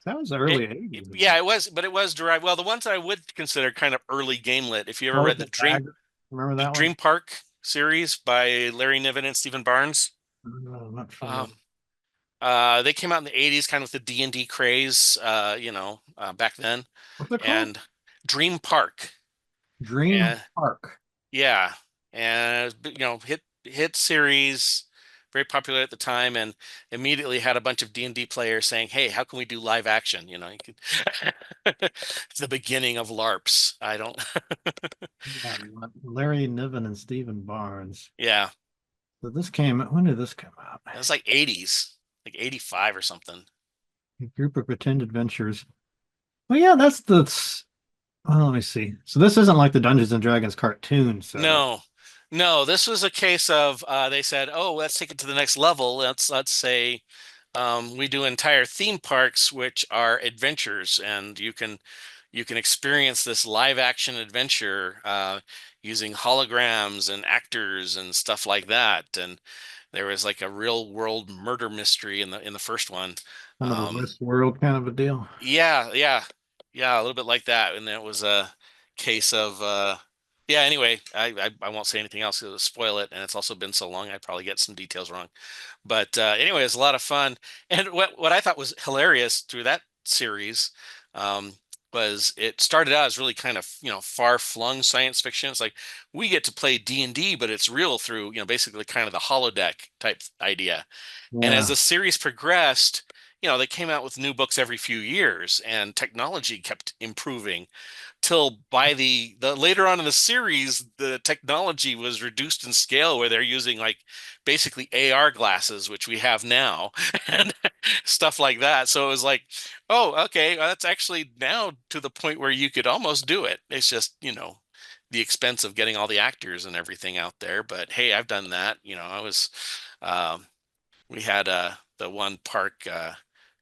That was the it, early 80s. yeah, it was, but it was derived. Well, the ones that I would consider kind of early game lit. If you ever read Close It Back. Remember the that one? Dream Park series by Larry Niven and Stephen Barnes. No, I'm not familiar. Um, they came out in the 80s, kind of with the D&D craze, back then. What's it called? And Dream Park. Dream And Park. yeah, and hit series, very popular at the time, and immediately had a bunch of D&D players saying, "Hey, how can we do live action?" You could. It's the beginning of LARPs. I don't. Yeah, Larry Niven and Stephen Barnes. Yeah, So when did this come out? it was like 80s, like 85 or something. A group of pretend adventures. Well, yeah, well, let me see. So this isn't like the Dungeons and Dragons cartoon setup. No, no, this was a case of they said, "Oh, let's take it to the next level. Let's say we do entire theme parks, which are adventures, and you can experience this live action adventure using holograms and actors and stuff like that." And there was like a real world murder mystery in the first one. Kind of a Um, Westworld kind of a deal. yeah, yeah, yeah, a little bit like that. And it was a case of yeah. Anyway, I won't say anything else to spoil it, and it's also been so long I'd probably get some details wrong. But anyway, it's a lot of fun. And what I thought was hilarious through that series um, was it started out as really kind of far-flung science fiction. It's like we get to play D&D, but it's real through basically kind of the holodeck type idea. And as Yeah. the series progressed, they came out with new books every few years, and technology kept improving. till by the later on in the series, the technology was reduced in scale where they're using like basically AR glasses, which we have now, and stuff like that. So it was like, oh, okay, well, that's actually now to the point where you could almost do it. It's just, the expense of getting all the actors and everything out there. But hey, I've done that. We had the one park,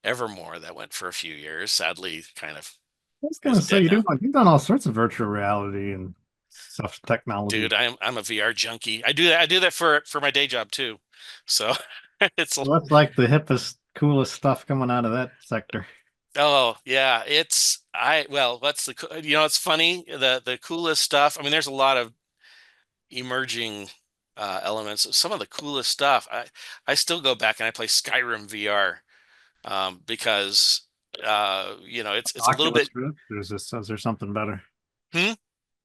Evermore, that went for a few years. Sadly, kind of I was gonna is say dead now. you've done all sorts of virtual reality and stuff, technology. Dude, I'm a VR junkie. I do that for my day job too. So it's What's like the hippest, coolest stuff coming out of that sector? oh yeah, what's it's funny, the coolest stuff. I mean, there's a lot of emerging elements. Some of the coolest stuff. I still go back and I play Skyrim VR, because it's a little bit. Oculus Rift? Is there something better? Hmm?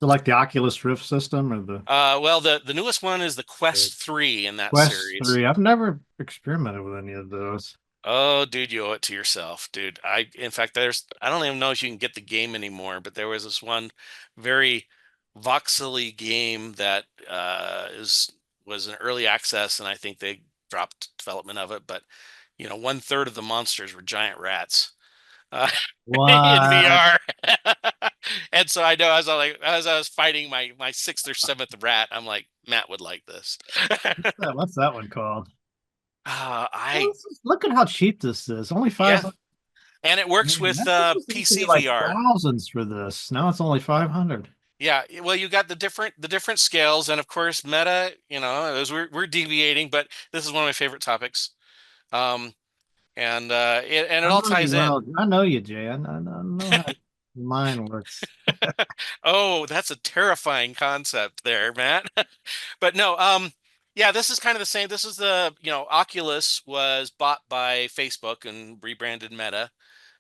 So like the Oculus Rift system or the Well, the newest one is the Quest 3 in that Quest series. 3? I've never experimented with any of those. Oh, dude, you owe it to yourself, dude. In fact, I don't even know if you can get the game anymore, but there was this one very voxely game that was an early access, and I think they dropped development of it. But 1/3 of the monsters were giant rats, in What? VR. And so I know as I was fighting my sixth or seventh rat, I'm like, Matt would like this. What's that one called? I Look at how cheap this is. Only Yeah, 500. and it works Man, with this used to be PC like VR. thousands for this. Now it's only 500. Yeah, well, you got the different scales, and of course, meta. As we're deviating, but this is one of my favorite topics. And it I all know you ties in. well. I know you, Jay. I know how your mind works. Oh, that's a terrifying concept there, Matt. But no, yeah, this is kind of the same. This is Oculus was bought by Facebook and rebranded Meta.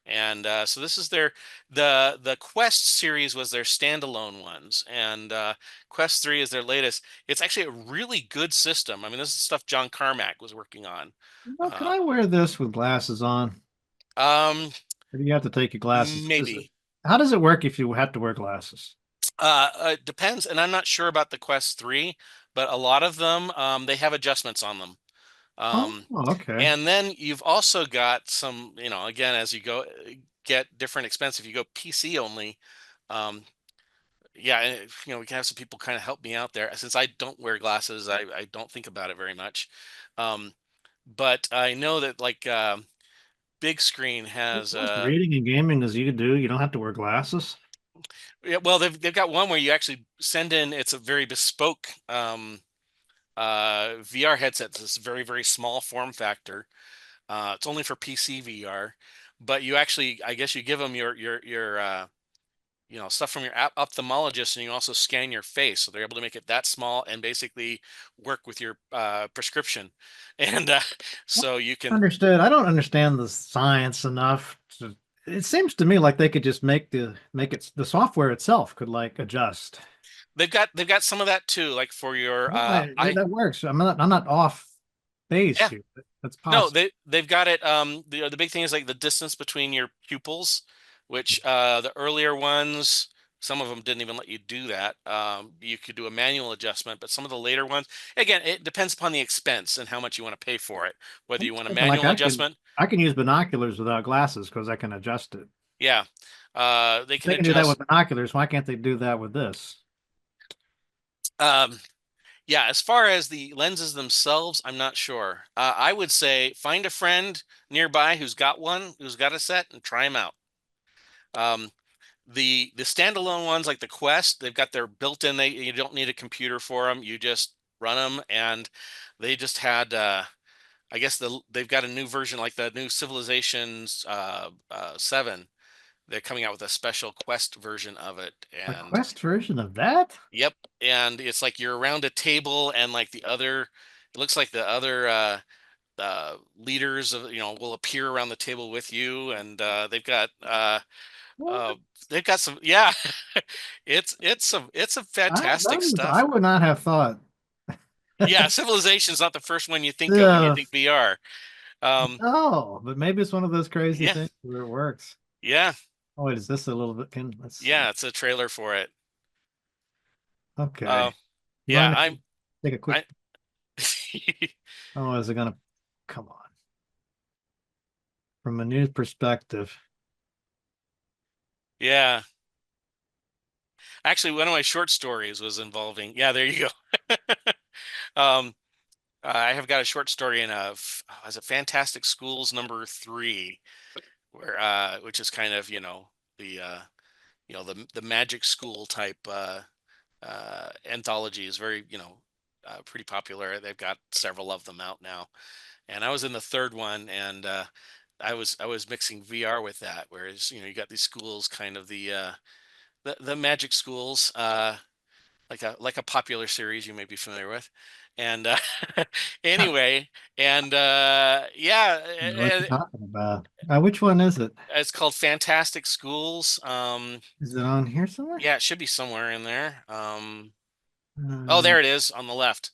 And so this is the Quest series was their standalone ones, and Quest 3 is their latest. It's actually a really good system. I mean, this is stuff John Carmack was working on. Can Uh, I wear this with glasses on? um, Or do you have to take your glasses? Maybe. How does it work if you have to wear glasses? It depends, and I'm not sure about the Quest 3, but a lot of them, they have adjustments on them. Oh, Um, okay. and then you've also got some, again, as you go get different expense, if you go PC only, um, yeah, and, we can have some people kind of help me out there. Since I don't wear glasses, I don't think about it very much. Um, but I know that like big screen As has much reading and gaming as you do, you don't have to wear glasses. yeah, well, they've got one where you actually send in, it's a very bespoke VR headset. It's very, very small form factor. It's only for PC VR, but you actually, I guess you give them your stuff from your ophthalmologist, and you also scan your face, so they're able to make it that small and basically work with your prescription, and so you can. Understood. I don't understand the science enough to, it seems to me like they could just make the software itself could like adjust. They've got some of that too, like for your That works. I'm not off base yeah. here. That's No, possible. they've got it. The big thing is like the distance between your pupils, which the earlier ones, some of them didn't even let you do that. You could do a manual adjustment, but some of the later ones, again, it depends upon the expense and how much you want to pay for it. Whether I'm you want a thinking like manual adjustment, I can use binoculars without glasses because I can adjust it. yeah, they can They can do that with adjust. binoculars. Why can't they do that with this? Um, yeah, as far as the lenses themselves, I'm not sure. I would say find a friend nearby who's got one, who's got a set, and try them out. Um, the standalone ones like the Quest, they've got their built-in. You don't need a computer for them. You just run them, and they just had. I guess they've got a new version like the new Civilizations 7. They're coming out with a special Quest version of it, A and Quest version of that? yep, and it's like you're around a table, and like the other, it looks like the other leaders of will appear around the table with you, and What? uh, they've got some, yeah. It's some fantastic I stuff. would not have thought. Yeah, Civilization's not the first one you think of when you Yeah. think VR. No, but maybe it's one of those crazy Yeah, things where it works. yeah. Oh, wait, is this a little bit? Let's Yeah, it's a trailer for it. okay. You Yeah, mind if we take a quick? I Oh, is it gonna come on? From a news perspective. yeah. Actually, one of my short stories was involving. Yeah, there you go. um, I have got a short story in was it Fantastic Schools #3, where which is kind of the the magic school type anthology is very pretty popular. They've got several of them out now, and I was in the third one, and I was mixing VR with that, whereas you got these schools, kind of the magic schools, like a popular series you may be familiar with, and anyway, and yeah, I know what you're talking about. Which one is it? it's called Fantastic Schools. Is it on here somewhere? Yeah, it should be somewhere in there. Oh, Uh, there it is on the left.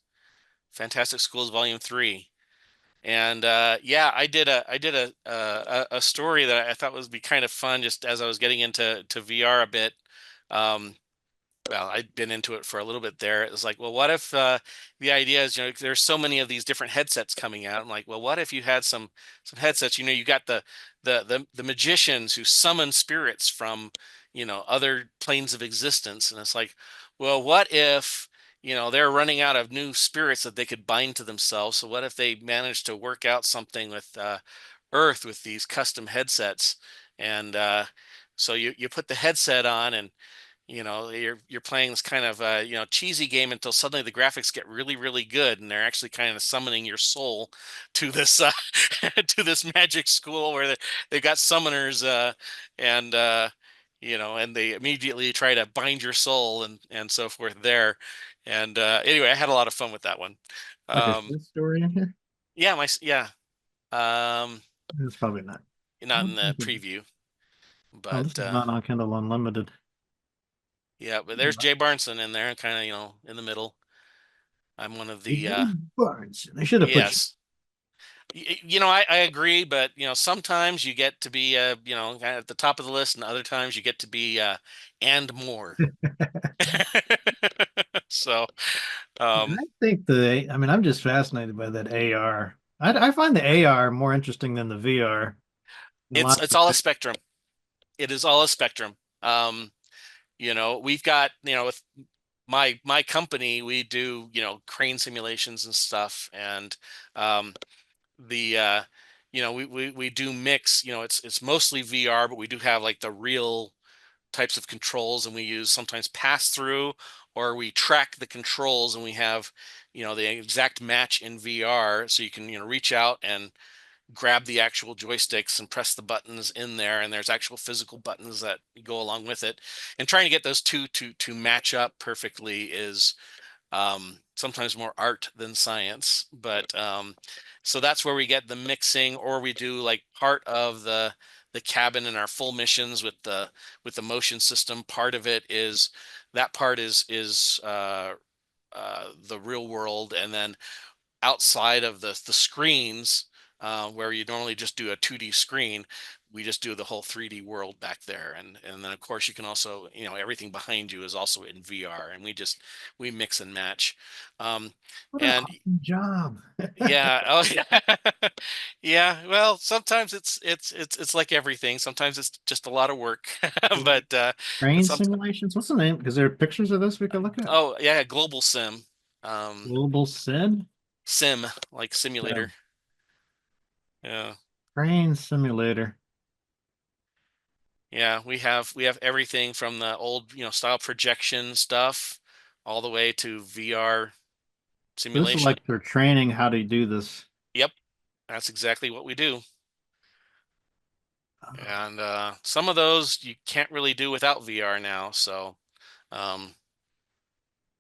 Fantastic Schools Volume 3. And yeah, I did a story that I thought would be kind of fun, just as I was getting into VR a bit. Um, well, I'd been into it for a little bit there. It was like, well, what if the idea is, there's so many of these different headsets coming out. I'm like, well, what if you had some headsets? You got the magicians who summon spirits from other planes of existence, and it's like, well, what if they're running out of new spirits that they could bind to themselves? So what if they managed to work out something with Earth with these custom headsets, and so you put the headset on, and you're playing this kind of cheesy game until suddenly the graphics get really, really good, and they're actually kind of summoning your soul to this to this magic school where they've got summoners, and and they immediately try to bind your soul and so forth there. And anyway, I had a lot of fun with that one. like a um short story in here? yeah, um It's probably not. I not in don't the think it is. preview, Oh, but this is not on Kindle Unlimited. yeah, but there's Jay Barnson in there, kind of in the middle. I'm one of the Jay Barnson. They should have put you. yes. I agree, but sometimes you get to be at the top of the list, and other times you get to be and more. So I think I mean, I'm just fascinated by that AR. I find the AR more interesting than the VR. In it's lots it's of all a ways. spectrum. It is all a spectrum. We've got, with my company, we do, crane simulations and stuff, and the we do mix, it's mostly VR, but we do have like the real types of controls, and we use sometimes pass through, or we track the controls, and we have the exact match in VR, so you can reach out and grab the actual joysticks and press the buttons in there, and there's actual physical buttons that go along with it, and trying to get those two to match up perfectly is sometimes more art than science. But so that's where we get the mixing, or we do like part of the cabin in our full missions with the motion system. Part of it is that part is the real world, and then outside of the screens, where you normally just do a 2D screen, we just do the whole 3D world back there, and then of course you can also, everything behind you is also in VR, and we mix and match. um What an and awesome job. yeah, oh yeah. Yeah, well, sometimes it's like everything. Sometimes it's just a lot of work. but Train some simulations. What's the name? Is there pictures of this we could look at? oh yeah, Global Sim. Global Sid? Sim, like Yeah. simulator. Yeah. Train simulator. Yeah, we have everything from the old, style projection stuff all the way to VR So this is simulation. like they're training how to do this. Yep, that's exactly what we do. Uh, And some of those you can't really do without VR now. So, um,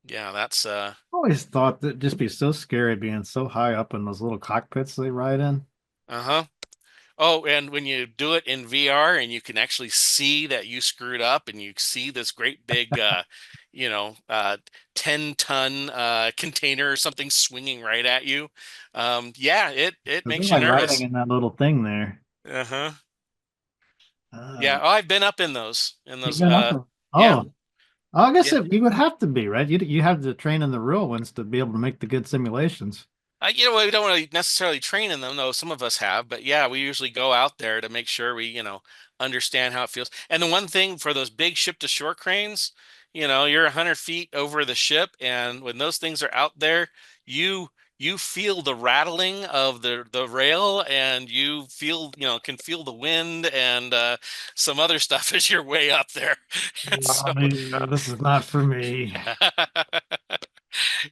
yeah, that's always thought that it'd just be so scary being so high up in those little cockpits they ride in. uh-huh. Oh, and when you do it in VR and you can actually see that you screwed up, and you see this great big, you know, uh, 10-ton container or something swinging right at you. Yeah, it Because they're makes you like riding nervous. in that little thing there. Uh-huh. Yeah, I've been up in those. You've been up there? Yeah. Oh, I guess Yeah. you would have to be, right? You have to train in the real ones to be able to make the good simulations. We don't really necessarily train in them, though some of us have, but yeah, we usually go out there to make sure we, understand how it feels. And the one thing for those big ship to shore cranes, you're 100 feet over the ship, and when those things are out there, you feel the rattling of the rail, and you feel, can feel the wind and some other stuff as you're way up there. So This is not for me.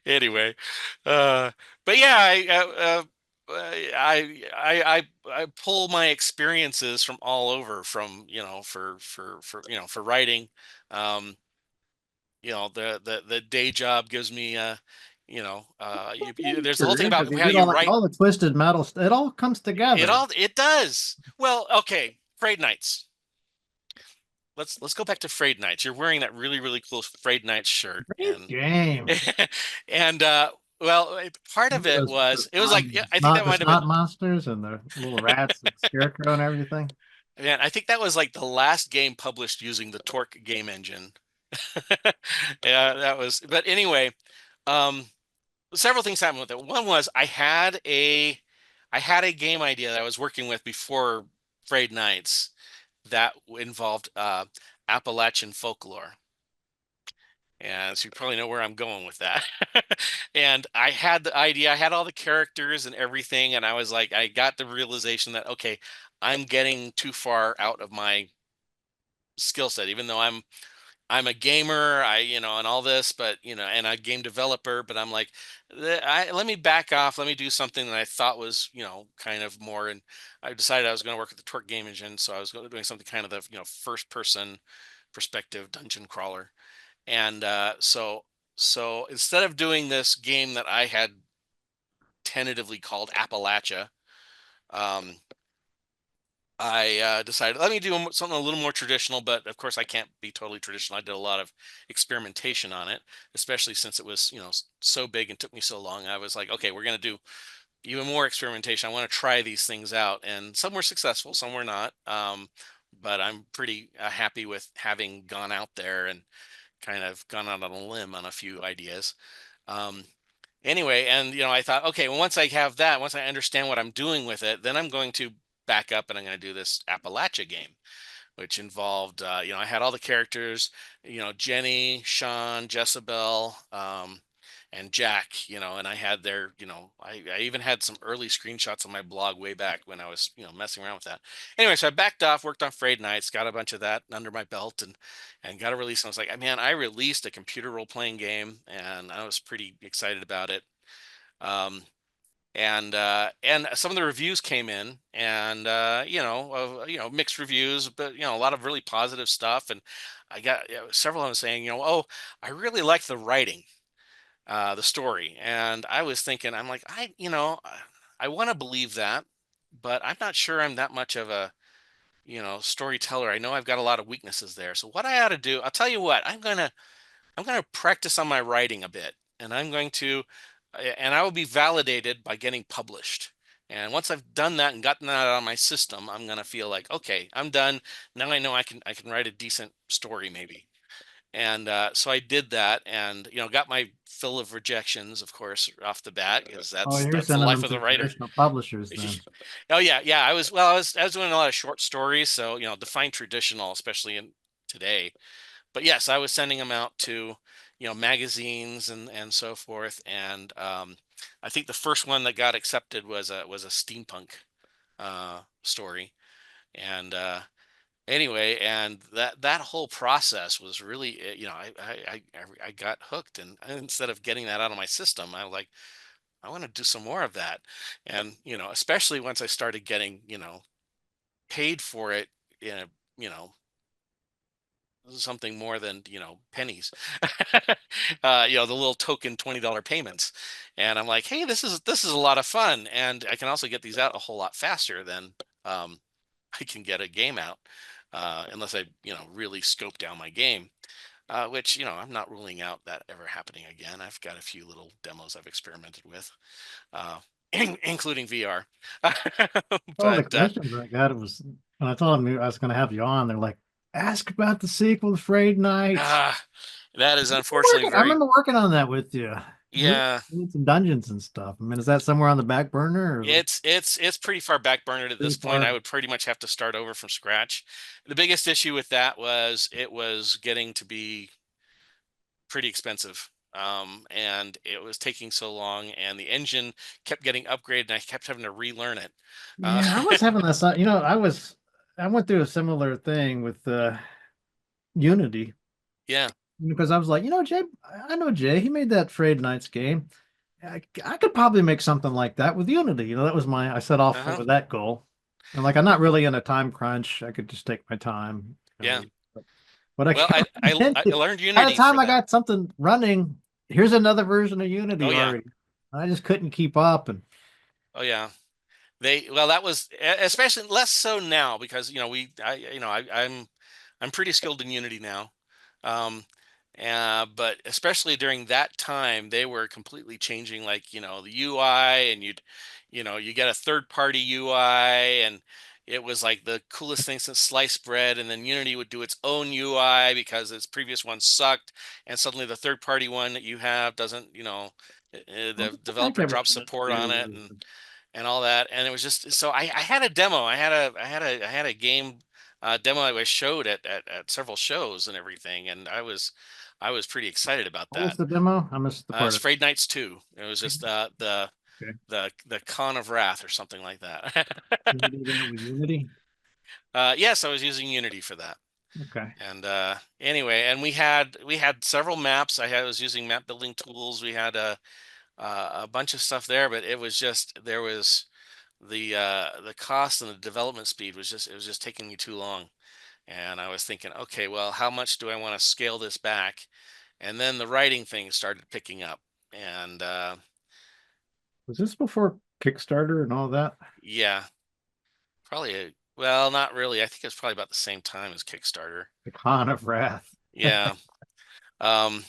anyway, but yeah, I pull my experiences from all over, from for writing. um the day job gives me there's the whole thing Because about you how did you write. all the twisted metal. It all comes together. It does. Well, okay, Frayed Knights. Let's go back to Frayed Knights. You're wearing that really, really cool Frayed Knights shirt, Great and game. and well, part of it was, it was like, yeah, I think that The might have been, snot monsters and the little rats and scarecrow and everything. man, I think that was like the last game published using the Torque game engine. Yeah, that was, but anyway, um, several things happened with it. One was I had a game idea that I was working with before Frayed Knights that involved Appalachian folklore. And so you probably know where I'm going with that. And I had the idea, I had all the characters and everything, and I was like, I got the realization that, okay, I'm getting too far out of my skill set, even though I'm a gamer, and all this, but and a game developer, but I'm like, let me back off, let me do something that I thought was, kind of more. And I decided I was going to work with the Torque game engine, so I was doing something kind of the, first person perspective dungeon crawler. And so instead of doing this game that I had tentatively called Appalachia, um, I decided, let me do something a little more traditional. But of course, I can't be totally traditional. I did a lot of experimentation on it, especially since it was, so big and took me so long. I was like, okay, we're going to do even more experimentation. I want to try these things out, and some were successful, some were not. But I'm pretty happy with having gone out there and kind of gone out on a limb on a few ideas. Um, anyway, and I thought, okay, well, once I have that, once I understand what I'm doing with it, then I'm going to back up and I'm going to do this Appalachia game, which involved, I had all the characters, Jenny, Sean, Jezebel, and Jack, and I had their, I even had some early screenshots on my blog way back when I was, messing around with that. Anyway, so I backed off, worked on Frayed Knights, got a bunch of that under my belt, and got a release. And I was like, man, I released a computer role-playing game, and I was pretty excited about it. Um, and some of the reviews came in, and mixed reviews, but a lot of really positive stuff. And I got several of them saying, oh, I really like the writing, the story. And I was thinking, I'm like, I want to believe that, but I'm not sure I'm that much of a, storyteller. I know I've got a lot of weaknesses there. So what I ought to do, I'll tell you what, I'm gonna practice on my writing a bit, and and I will be validated by getting published. And once I've done that and gotten that out of my system, I'm gonna feel like, okay, I'm done. Now I know I can write a decent story maybe. And so I did that, and got my fill of rejections, of course, off the bat, because Oh, you're that's the sending life them of to the writer. traditional publishers then. Oh yeah, yeah. I was doing a lot of short stories, so define traditional, especially in today. But yes, I was sending them out to magazines and so forth. And I think the first one that got accepted was a steampunk story. And anyway, and that whole process was really, I got hooked. And instead of getting that out of my system, I was like, I want to do some more of that. And especially once I started getting paid for it in a something more than pennies. The little token $20 payments. And I'm like, hey, this is a lot of fun, and I can also get these out a whole lot faster than I can get a game out, unless I really scope down my game, which I'm not ruling out that ever happening again. I've got a few little demos I've experimented with, uh including VR. All the But questions I got was When I told them I was going to have you on, they're like, ask about the sequel to Frayed Knights. Ah, that is unfortunately I very, remember working on that with you. yeah. Doing some dungeons and stuff. I mean, is that somewhere on the back burner? Or is it It's pretty far back burnered at pretty this point. far? I would pretty much have to start over from scratch. The biggest issue with that was it was getting to be pretty expensive. And it was taking so long, and the engine kept getting upgraded, and I kept having to relearn it. Yeah, I was having this. I went through a similar thing with Unity Yeah. because I was like, Jay, I know Jay. He made that Frayed Knights game. I could probably make something like that with Unity. That was I set off Uh-huh. with that goal. And like, I'm not really in a time crunch. I could just take my time. Yeah. But I Well, can't I learned by the Unity time for I that. got something running, here's another version of Unity Oh yeah. already. I just couldn't keep up. And Oh yeah. That was especially less so now because I'm pretty skilled in Unity now. Um, but especially during that time, they were completely changing, like, the UI, and you get a third party UI, and it was like the coolest thing since sliced bread. And then Unity would do its own UI because its previous one sucked, and suddenly the third party one that you have doesn't, well, the I like developer drops everything support on it, too. and all that. And it was just so I had a demo. I had a game demo I was showed at several shows and everything, and I was pretty excited about What was that. the demo? I missed the It's part of Frayed Knights 2. It was just the okay. the Con of Wrath or something like that. Can you do that with Unity? Yes, I was using Unity for that. Okay. And anyway, and we had several maps. I was using map building tools. We had a bunch of stuff there, but it was just there was the cost and the development speed was just taking me too long. And I was thinking, okay, well, how much do I want to scale this back? And then the writing thing started picking up. And Was this before Kickstarter and all that? yeah, probably well, not really. I think it's probably about the same time as Kickstarter. The Con of Wrath. Yeah. Um,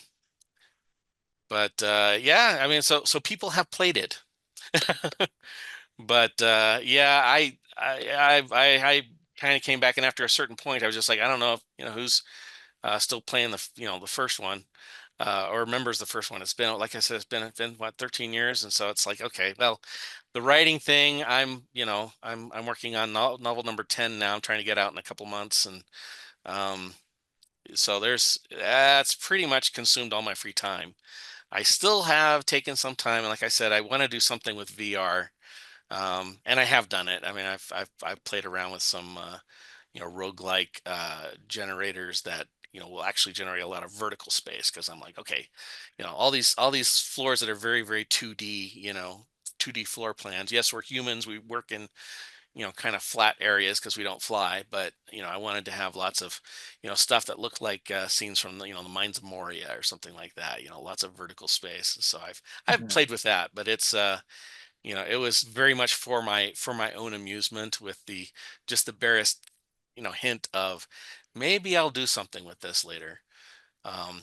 but yeah, I mean, so people have played it. But yeah, I kind of came back, and after a certain point, I was just like, I don't know if who's still playing the first one, or remembers the first one. It's been, like I said, it's been what, 13 years, and so it's like, okay, well, the writing thing, I'm working on novel number 10 now. I'm trying to get out in a couple months, and um, so that's pretty much consumed all my free time. I still have taken some time, and like I said, I want to do something with VR. And I have done it. I mean, I've played around with some roguelike generators that will actually generate a lot of vertical space, because I'm like, okay, all these floors that are very, very 2D, 2D floor plans. Yes, we're humans. We work in kind of flat areas because we don't fly, but I wanted to have lots of stuff that looked like scenes from the Mines of Moria or something like that. Lots of vertical space. So I've Yeah. played with that, but it's it was very much for my own amusement, with the barest hint of maybe I'll do something with this later. um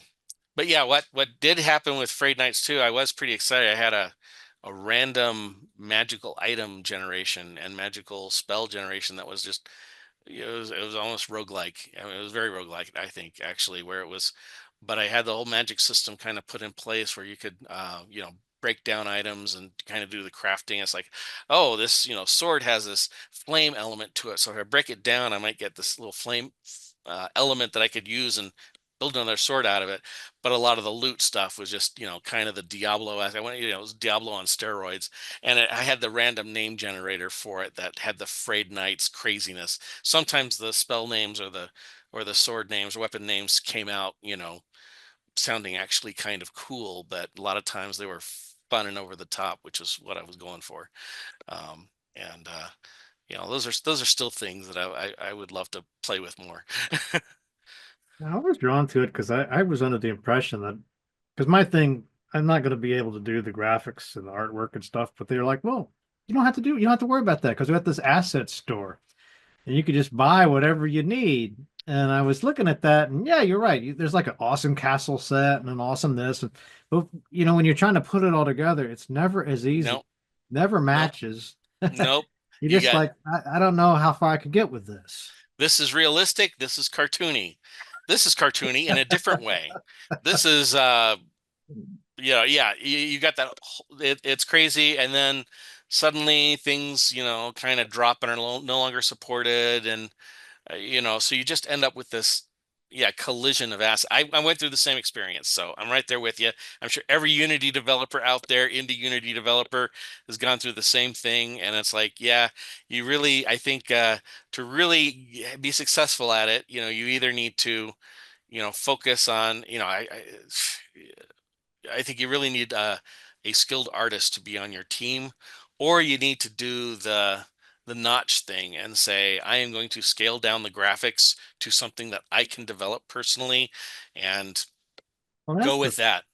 but yeah, what did happen with Frayed Knights 2, I was pretty excited. I had a random magical item generation and magical spell generation that was just, it was almost roguelike. I mean, it was very roguelike, I think, actually, where it was, but I had the whole magic system kind of put in place where you could, break down items and kind of do the crafting. It's like, oh, this, sword has this flame element to it. So if I break it down, I might get this little flame element that I could use and build another sword out of it. But a lot of the loot stuff was just, kind of the Diablo. I went, it was Diablo on steroids. And I had the random name generator for it that had the Frayed Knights craziness. Sometimes the spell names or the sword names or weapon names came out, sounding actually kind of cool, but a lot of times they were fun and over the top, which is what I was going for. And those are still things that I would love to play with more. I was drawn to it because I was under the impression that because my thing, I'm not going to be able to do the graphics and the artwork and stuff, but they're like, well, you don't have to worry about that because we got this asset store and you could just buy whatever you need. And I was looking at that, and yeah, you're right. There's like an awesome castle set and an awesome this, but when you're trying to put it all together, it's never as easy, Nope, never nope, matches. nope. You You just got, like, I don't know how far I could get with this. this is realistic. This is cartoony. This is cartoony in a different way. This is, yeah, you got that. It's crazy. And then suddenly things, kind of drop and are no longer supported. And, so you just end up with this, yeah, collision of assets. I went through the same experience, so I'm right there with you. I'm sure every Unity developer out there, indie Unity developer, has gone through the same thing. And it's like, yeah, you really, I think, to really be successful at it, you either need to, focus on, I think you really need a skilled artist to be on your team, or you need to do the notch thing and say, I am going to scale down the graphics to something that I can develop personally and Well, that's go the, with that.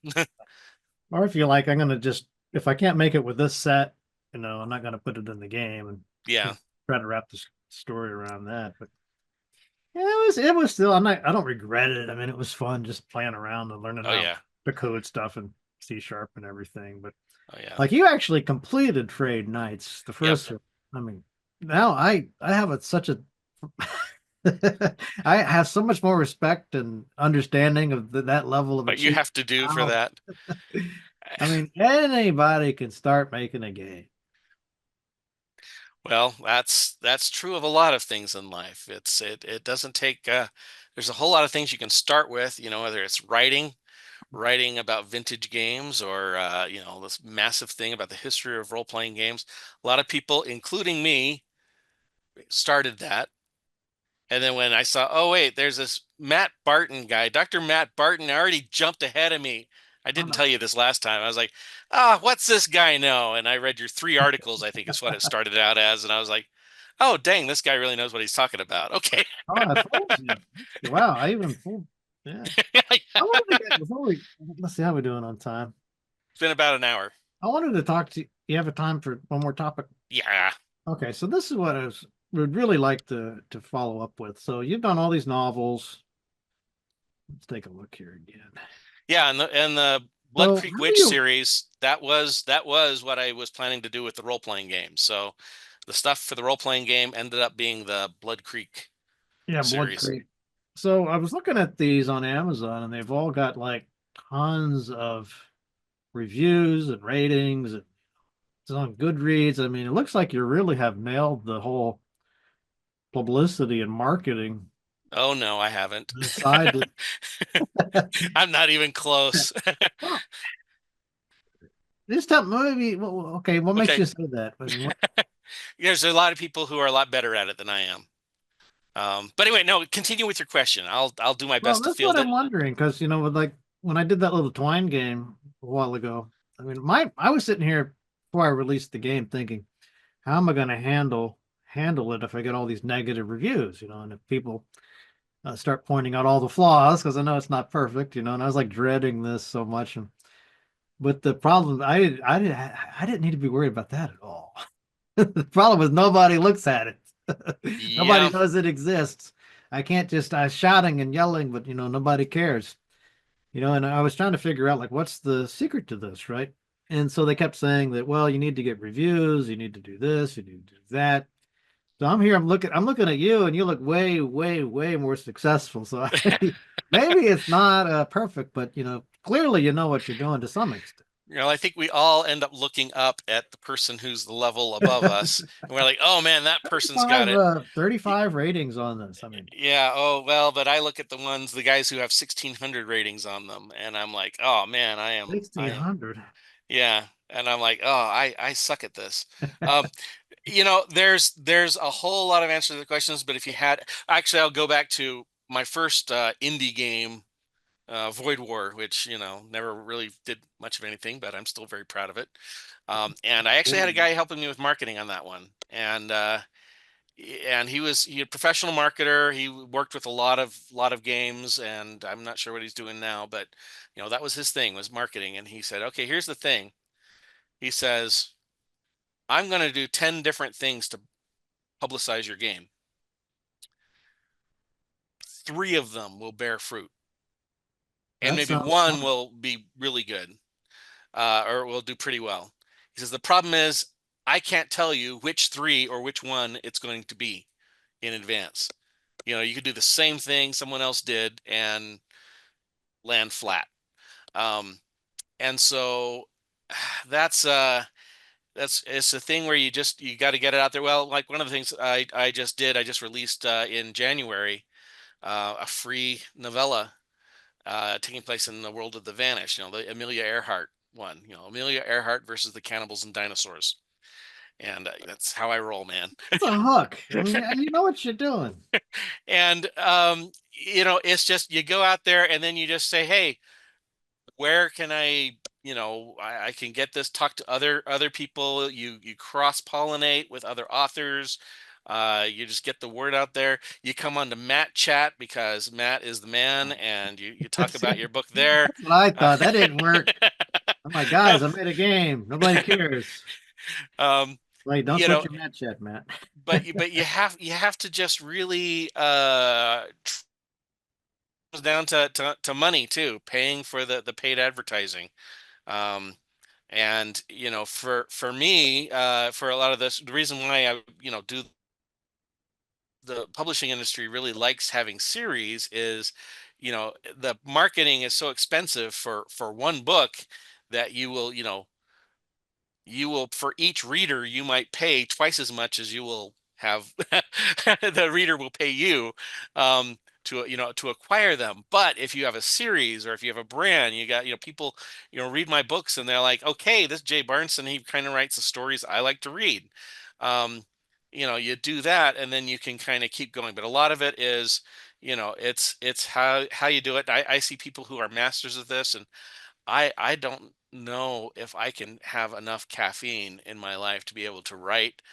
or if you like, I'm gonna just, if I can't make it with this set, I'm not gonna put it in the game and Yeah. try to wrap the story around that. But yeah, it was still, I don't regret it. I mean, it was fun just playing around and learning Oh how yeah. the code stuff and C# and everything. But Oh yeah. like, you actually completed Frayed Knights, the Yep. first one. I mean, now I have such a I have so much more respect and understanding of that level of What you achievement. have to do for Wow. that. I mean, anybody can start making a game. Well, that's true of a lot of things in life. It doesn't take there's a whole lot of things you can start with, whether it's writing about vintage games, or this massive thing about the history of role-playing games. A lot of people, including me, started that. And then when I saw, oh wait, there's this Matt Barton guy, Dr. Matt Barton already jumped ahead of me. I Oh, didn't no. tell you this last time. I was like, what's this guy know? And I read your 3 articles, I think is what it started out as. And I was like, oh, dang, this guy really knows what he's talking about. Okay. Oh, I fooled you. Wow, I even fooled. Yeah. I wanted to get before we let's see how we're doing on time. It's been about an hour. I wanted to talk to you. You have a time for one more topic? Yeah. Okay, so this is what would really like to follow up with. So you've done all these novels. Let's take a look here again. Yeah, and the Blood So Creek how do Witch you? series, that was what I was planning to do with the role-playing game. So the stuff for the role-playing game ended up being the Blood Creek Yeah, Blood series. Creek. So I was looking at these on Amazon, and they've all got like tons of reviews and ratings. And it's on Goodreads. I mean, it looks like you really have nailed the whole publicity and marketing Oh no, I haven't. side. I'm not even close. Well, this time, maybe. Well, okay, what makes Okay. you say that? I mean, There's a lot of people who are a lot better at it than I am. But anyway, no, continue with your question. I'll do my well, best to that's what field it. I'm wondering, because with like when I did that little Twine game a while ago. I mean, I was sitting here before I released the game thinking, how am I going to handle it if I get all these negative reviews? And if people start pointing out all the flaws, because I know it's not perfect. And I was like dreading this so much. But the problem, I didn't need to be worried about that at all. The problem is nobody looks at it. Nobody Yeah. knows it exists. I can't just shouting and yelling, but nobody cares. And I was trying to figure out like what's the secret to this, right? And so they kept saying that, well, you need to get reviews, you need to do this, you need to do that. So I'm looking at you, and you look way, way, way more successful. So maybe it's not perfect, but clearly you know what you're doing to some extent. I think we all end up looking up at the person who's the level above us, and we're like, "Oh man, that person's got it." 35 ratings on this. I mean, Yeah. Oh well, but I look at the guys who have 1,600 ratings on them, and I'm like, "Oh man, I am." 1,600. Yeah, and I'm like, "Oh, I suck at this." Um, there's a whole lot of answers to the questions, but if you had, actually, I'll go back to my first indie game, Void War, which never really did much of anything, but I'm still very proud of it. And I actually had a guy helping me with marketing on that one, and he a professional marketer. He worked with a lot of games, and I'm not sure what he's doing now, but that was his thing, was marketing. And he said, okay, here's the thing. He says, I'm going to do 10 different things to publicize your game. 3 of them will bear fruit, and That maybe sounds one fun. will be really good, or will do pretty well. He says the problem is I can't tell you which 3 or which one it's going to be in advance. You know, you could do the same thing someone else did and land flat. Um, and so that's it's a thing where you got to get it out there. Well, like one of the things I just did, I just released in January a free novella taking place in the world of the Vanished. You know, the Amelia Earhart one. You know, Amelia Earhart versus the cannibals and dinosaurs. And that's how I roll, man. It's a hook. I mean, you know what you're doing. And you know, it's just you go out there and then you just say, hey, where can I, you know, I can get this, talk to other people. You cross pollinate with other authors. You just get the word out there. You come on to Matt chat because Matt is the man, and you talk about your book there. That's what I thought. That didn't work. I'm like, guys, I made a game. Nobody cares. um, Like, don't you touch know, your match yet, Matt. but you have to just really goes down to money too, paying for the paid advertising. Um, and you know, for me, for a lot of this, the reason why I do the publishing industry really likes having series is, the marketing is so expensive for one book that you will for each reader you might pay twice as much as you will have the reader will pay you to acquire them. But if you have a series or if you have a brand, you got people read my books and they're like, okay, this Jay Barnson, he kind of writes the stories I like to read. um you do that and then you can kind of keep going. But a lot of it is, it's how you do it. I see people who are masters of this, and I don't know if I can have enough caffeine in my life to be able to write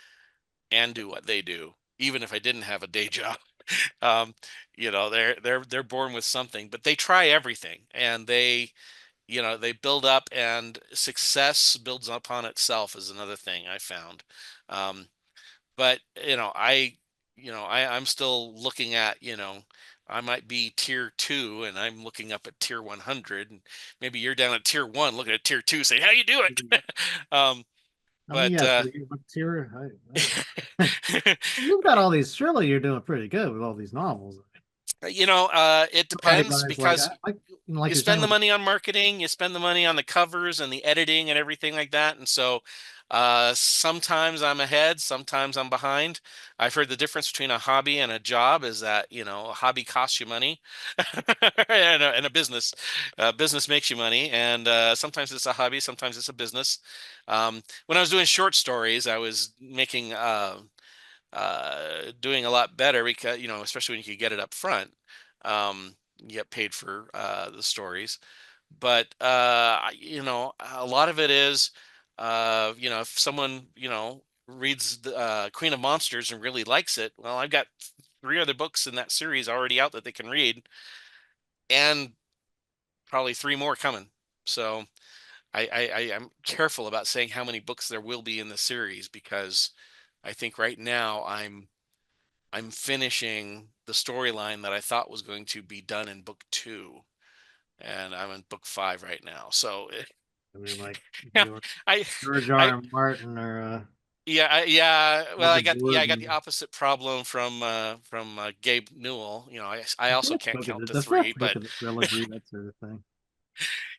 and do what they do, even if I didn't have a day job. Um, they're born with something, but they try everything and they build up, and success builds upon itself is another thing I found. Um, but I'm still looking at, I might be tier 2 and I'm looking up at tier 100, and maybe you're down at tier 1 looking at tier 2 saying, how you do it? um I mean, but yes, you've got all these. Surely you're doing pretty good with all these novels. it Somebody depends buys like, because like you you're saying spend the with money on marketing, you spend the money on the covers and the editing and everything like that. And so sometimes I'm ahead, sometimes I'm behind. I've heard the difference between a hobby and a job is that, a hobby costs you money and a business. Business makes you money. And sometimes it's a hobby, sometimes it's a business. When I was doing short stories, I was making doing a lot better because especially when you could get it up front. You get paid for the stories. But a lot of it is if someone reads the Queen of Monsters and really likes it, well, I've got 3 other books in that series already out that they can read, and probably 3 more coming. So I'm careful about saying how many books there will be in the series, because I think right now I'm finishing the storyline that I thought was going to be done in book 2, and I'm in book 5 right now. So, I mean, like yeah, I, George I, R. R. Martin or yeah. Well, I got the Gordon. opposite problem from Gabe Newell. I also can't count to The 3, fifth book but of the trilogy, that sort of thing.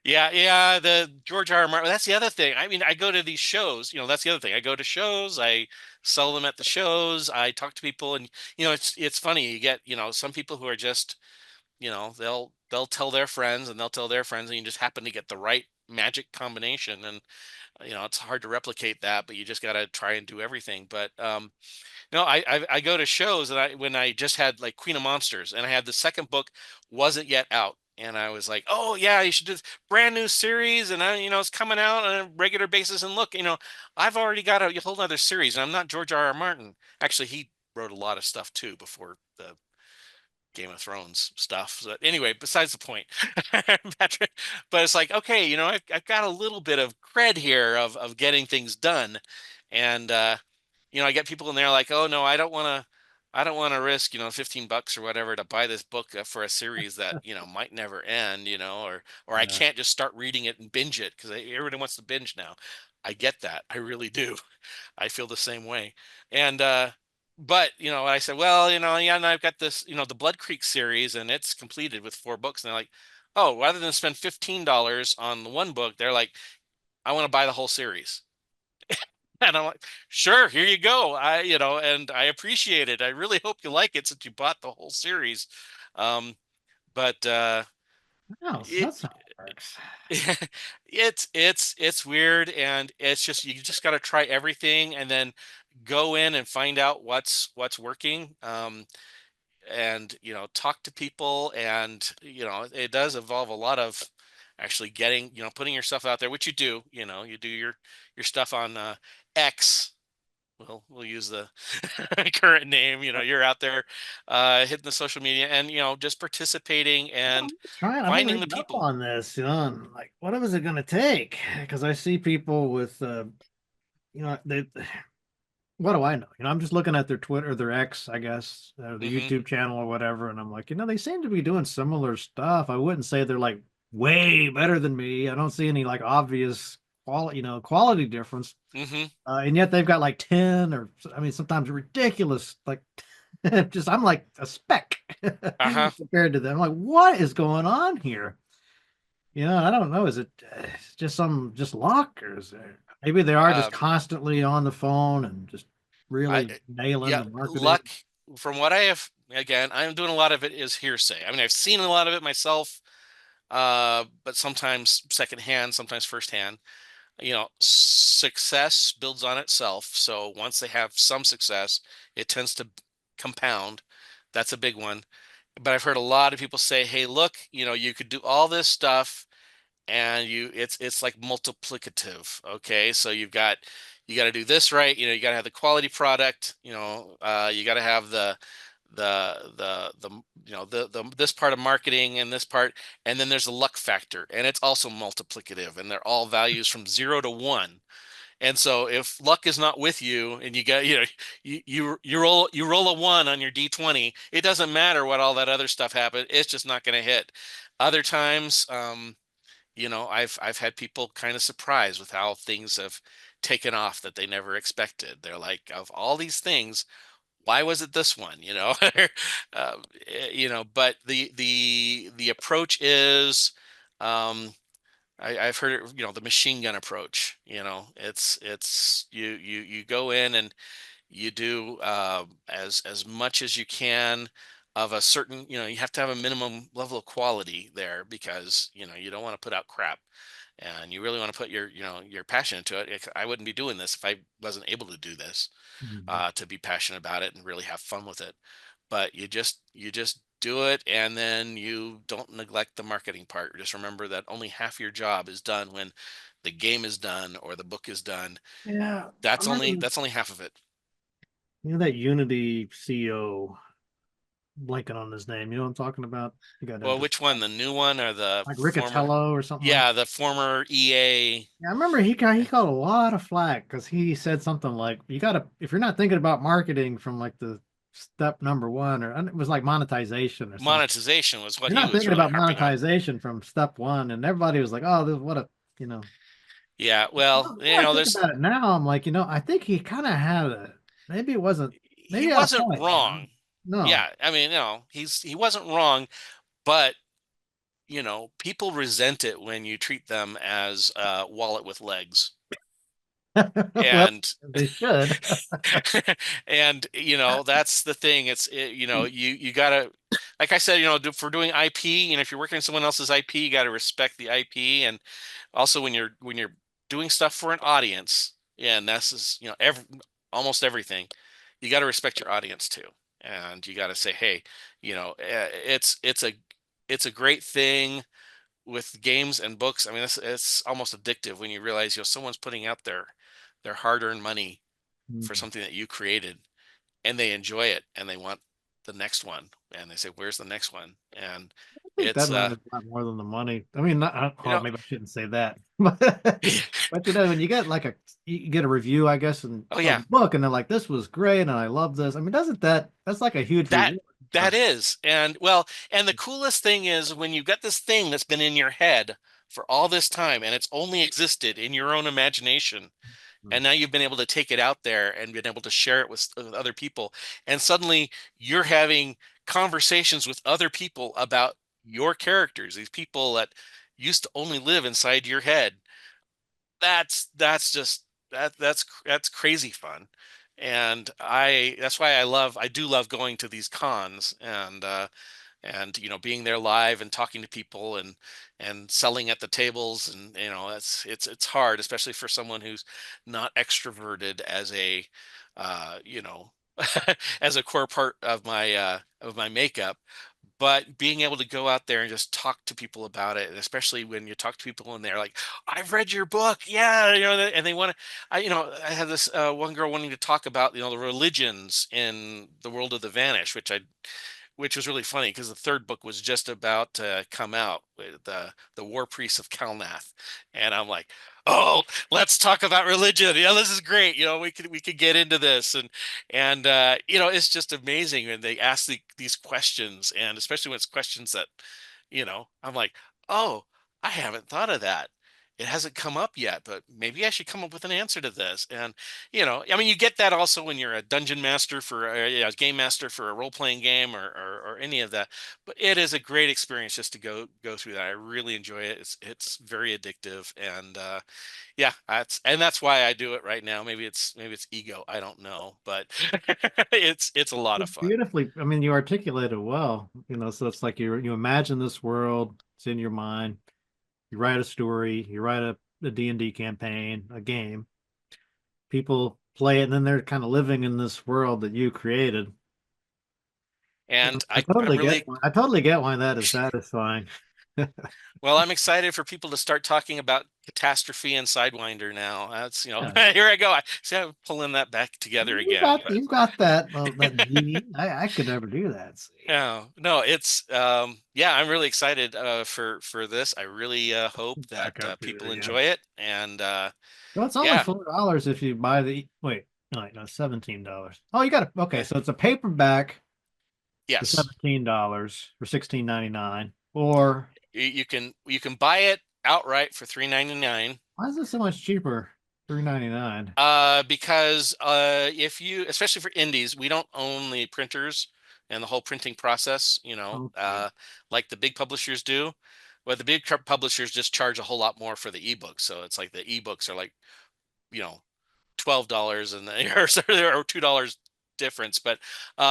yeah, the George R. R. Martin. That's the other thing. I mean, I go to these shows. That's the other thing. I go to shows. I sell them at the shows. I talk to people, and it's funny. You get some people who are just they'll tell their friends and they'll tell their friends, and you just happen to get the right magic combination. And it's hard to replicate that, but you just got to try and do everything. But no, I go to shows, and when I just had like Queen of Monsters, and I had the second book wasn't yet out, and I was like, oh yeah, you should do this brand new series, and it's coming out on a regular basis. And look, I've already got a whole other series, and I'm not George R. R. Martin. Actually, he wrote a lot of stuff too before the Game of Thrones stuff. So anyway, besides the point, Patrick. But it's like, okay, I've got a little bit of cred here of getting things done, and I get people in there like, oh no, I don't want to risk, $15 or whatever to buy this book for a series that might never end, or I Yeah. can't just start reading it and binge it because everybody wants to binge now. I get that. I really do. I feel the same way. And but I said, well, yeah, and I've got this, the Blood Creek series, and it's completed with 4 books. And they're like, oh, rather than spend $15 on the one book, they're like, I want to buy the whole series. And I'm like, sure, here you go. And I appreciate it. I really hope you like it since you bought the whole series. But No, it that's how it works. it's weird, and it's just, you just got to try everything and then go in and find out what's working. And talk to people, and it does involve a lot of actually getting, putting yourself out there, which you do. You do your stuff on X. We'll use the current name. You're out there hitting the social media, and just participating and I'm trying. I've been finding the reading up people. on this, and like, what was it going to take? Because I see people with, they. What do I know? I'm just looking at their Twitter, their X, I guess, the YouTube channel or whatever, and I'm like, they seem to be doing similar stuff. I wouldn't say they're like way better than me. I don't see any like obvious quality difference. And yet they've got like 10, or I mean, sometimes ridiculous, like just I'm like a speck compared to them. I'm like, what is going on here? I don't know. Is it just luck, or is there, maybe they are just constantly on the phone and just really nailing the marketing? Luck. From what I have, again, I'm doing a lot of it is hearsay. I mean, I've seen a lot of it myself, but sometimes secondhand, sometimes firsthand. Success builds on itself. So once they have some success, it tends to compound. That's a big one. But I've heard a lot of people say, hey, look, you could do all this stuff, and it's like multiplicative. Okay. So you got to do this right. You got to have the quality product, you got to have this part of marketing and this part, and then there's a luck factor, and it's also multiplicative, and they're all values from 0 to 1. And so if luck is not with you, and you got, you roll a 1 on your D20, it doesn't matter what all that other stuff happened. It's just not going to hit. Other times, I've had people kind of surprised with how things have taken off that they never expected. They're like, of all these things, why was it this one? But the approach is, I've heard it, the machine gun approach. It's you go in and you do as much as you can of a certain, you have to have a minimum level of quality there, because you don't want to put out crap, and you really want to put your passion into it. I wouldn't be doing this if I wasn't able to do this, to be passionate about it and really have fun with it. But you just do it, and then you don't neglect the marketing part. Just remember that only half your job is done when the game is done or the book is done. Yeah, that's only half of it. That Unity CEO, blanking on his name. You know what I'm talking about? Well, which one? The new one or the like Riccatello or something? Yeah, the former EA. Yeah, I remember he got a lot of flack because he said something like, "You gotta, if you're not thinking about marketing from like the step number 1, or it was like monetization or something." Monetization was what you're he not was thinking really about monetization from step 1, and everybody was like, "Oh, this, what a." Yeah, well, there's about it now. I'm like, I think he kind of had a. Maybe it wasn't. Maybe he wasn't point, wrong. No. Yeah, I mean, he wasn't wrong, but people resent it when you treat them as a wallet with legs. And well, they should. and that's the thing. You gotta, like I said, for doing IP, if you're working on someone else's IP, you got to respect the IP. And also when you're doing stuff for an audience, and this is almost everything, you got to respect your audience too. And you got to say, hey, it's a great thing with games and books. I mean, it's almost addictive when you realize someone's putting out their hard-earned money for something that you created, and they enjoy it, and they want the next one, and they say, where's the next one? And it's that matters a lot more than the money. I mean, maybe I shouldn't say that, but when you get like you get a review, I guess, and book, and they're like, this was great and I love this. I mean, that's like a huge that is. And the coolest thing is when you've got this thing that's been in your head for all this time, and it's only existed in your own imagination. And now you've been able to take it out there and been able to share it with other people. And suddenly you're having conversations with other people about your characters, these people that used to only live inside your head. That's just that's crazy fun. And that's why I do love going to these cons, and being there live and talking to people and selling at the tables, and it's hard, especially for someone who's not extroverted as a as a core part of my makeup. But being able to go out there and just talk to people about it, and especially when you talk to people and they're like, "I've read your book, yeah," and they want to. I had this one girl wanting to talk about the religions in the world of the Vanish, which was really funny because the third book was just about to come out with the War Priests of Kalnath, and I'm like, "Oh, let's talk about religion. Yeah, this is great. We could get into this." And it's just amazing when they ask these questions, and especially when it's questions that I'm like, "Oh, I haven't thought of that. It hasn't come up yet, but maybe I should come up with an answer to this." And I mean, you get that also when you're a dungeon master for a game master for a role-playing game, or any of that. But it is a great experience just to go through that. I really enjoy it. It's very addictive, and yeah, that's why I do it right now. Maybe it's ego. I don't know, but it's a lot of It's fun. beautifully, I mean, you articulate it well, so it's like you imagine this world, it's in your mind, you write a story, you write a D&D campaign, a game, people play it, and then they're kind of living in this world that you created. And I I'm totally really get why that is satisfying. Well, I'm excited for people to start talking about catastrophe and Sidewinder now. That's Yeah. here I go. I see, I'm pulling that back together again. But You've got that gene. I could never do that. See. no, it's yeah, I'm really excited for this. I really hope that Back up here people again. enjoy it. And Well, it's only yeah, $4 if you buy the wait, no, $17. Oh, you got it. Okay, yeah, so it's a paperback for yes, $17 for $16.99. Or you can buy it outright for $3.99. why is it so much cheaper? $3.99. Because if you, especially for indies, we don't own the printers and the whole printing process, Okay. like the big publishers do. Well, the big publishers just charge a whole lot more for the ebooks. So it's like the ebooks are like, you know, $12 and or $2 difference. But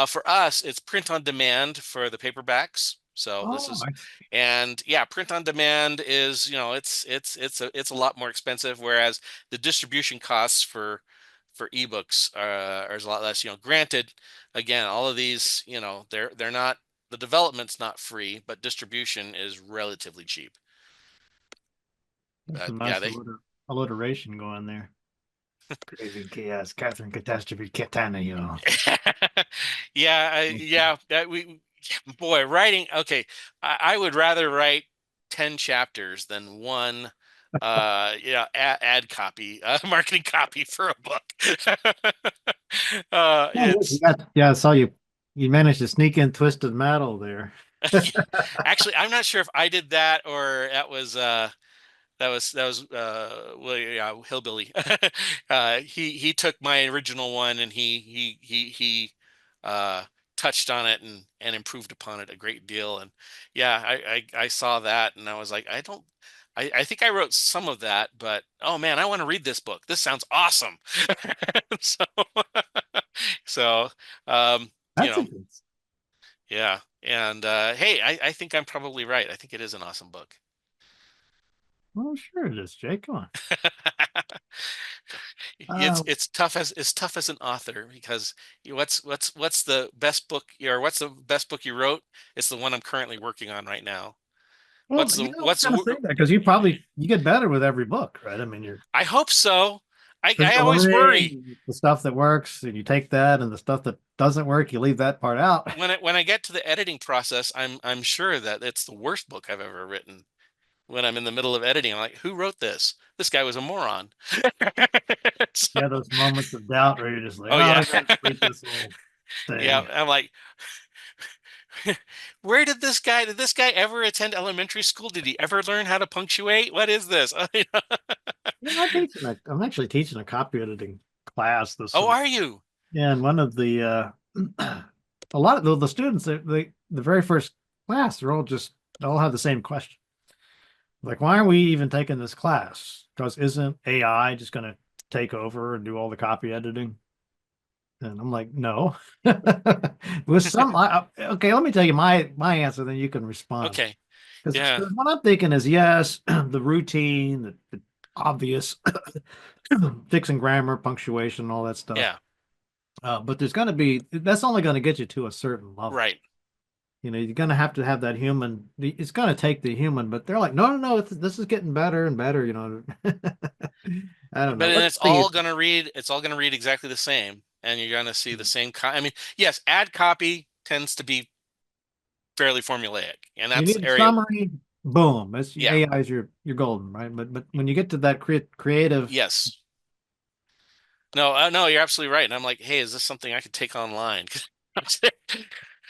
for us, it's print on demand for the paperbacks. So this Oh, is, I see. and yeah, print on demand is, it's a lot more expensive, whereas the distribution costs for ebooks are a lot less. Granted, again, all of these, they're not, the development's not free, but distribution is relatively cheap. That's a But yeah, nice alliteration going there. Crazy chaos, Catherine Catastrophe Catania. yeah, boy, writing. Okay, I would rather write 10 chapters than one, ad copy, marketing copy for a book. It's Yeah, I saw you. You managed to sneak in Twisted Metal there. actually, I'm not sure if I did that or that was well, yeah, Hillbilly. He took my original one, and he uh touched on it and improved upon it a great deal. And yeah, I saw that, and I was like, I think I wrote some of that, but oh man, I want to read this book. This sounds awesome. So so um you That's a know good. yeah. And hey, I think I'm probably right. I think it is an awesome book. Well, sure it is, Jay. Come on. it's Uh, it's tough as an author, because what's the best book, or what's the best book you wrote? It's the one I'm currently working on right now. well, I was What's gonna the say that because you get better with every book, right? I mean, you're I hope so. I you're always worry learning the stuff that works, and you take that, and the stuff that doesn't work, you leave that part out. when I get to the editing process, I'm sure that it's the worst book I've ever written. When I'm in the middle of editing, I'm like, who wrote this? This guy was a moron. So, Yeah, those moments of doubt where you're just like, oh, oh I yeah. gotta delete this whole Yeah, thing. I'm like, Where did this guy ever attend elementary school? Did he ever learn how to punctuate? What is this? I'm actually teaching a copy editing class this Oh, semester. are you? Yeah, and one of the a lot of the students, the very first class, they all have the same question. Like, why are we even taking this class? Because isn't AI just going to take over and do all the copy editing? And I'm like, no. With some, okay, let me tell you my answer, then you can respond. Okay. Because Yeah. what I'm thinking is, yes, the routine, the obvious fixing grammar, punctuation, all that stuff. Yeah. But that's only going to get you to a certain level. Right. You know, you're going to have that human. It's going to take the human, but they're like, no, this is getting better and better. You know, I don't know. But it's all going to read exactly the same, and you're going to see the same. I mean, yes, ad copy tends to be fairly formulaic, and that's you need a summary. Boom. That's AI is your golden, right? But when you get to that creative, yes. No, no, you're absolutely right. And I'm like, hey, is this something I could take online?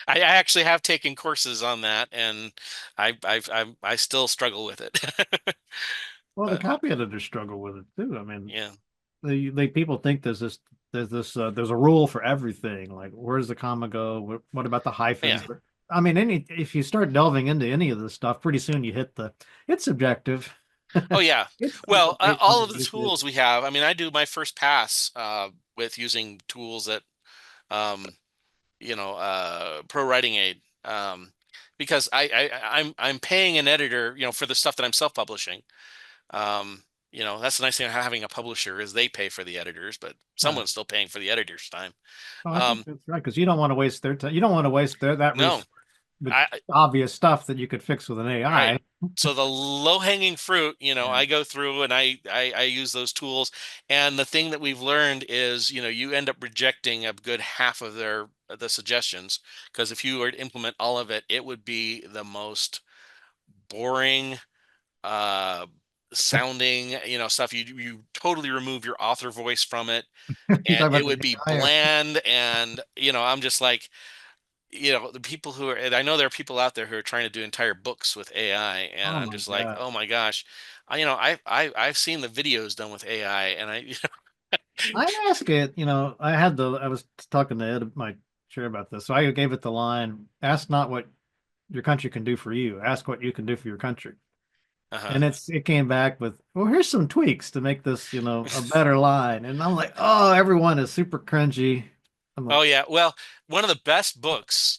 I actually have taken courses on that, and I still struggle with it. Well, the copy editors struggle with it too. I mean, yeah, the people think there's a rule for everything. Like, where's the comma go? What about the hyphens? yeah. I mean, if you start delving into any of this stuff, pretty soon you hit it's subjective. Oh yeah. Well, all of the tools we have. I mean, I do my first pass with using tools that, Pro Writing Aid, because I'm paying an editor, for the stuff that I'm self-publishing. That's the nice thing about having a publisher is they pay for the editors, but someone's still paying for the editor's time. Oh, I think that's right, because you don't want to waste their time. You don't want to waste that No. with obvious stuff that you could fix with an AI. Right. So the low-hanging fruit, I go through and I use those tools. And the thing that we've learned is, you end up rejecting a good half of the suggestions, because if you were to implement all of it, it would be the most boring sounding, stuff. You totally remove your author voice from it, and it would be bland. And I'm just like, the people and I know there are people out there who are trying to do entire books with AI, and I'm just like, oh my gosh, I've seen the videos done with AI, and I ask it, I was talking to Ed, my chair, about this. So I gave it the line, ask not what your country can do for you, ask what you can do for your country. And it came back with, well, here's some tweaks to make this, a better line. And I'm like, oh, everyone is super cringy. Oh yeah, well, one of the best books,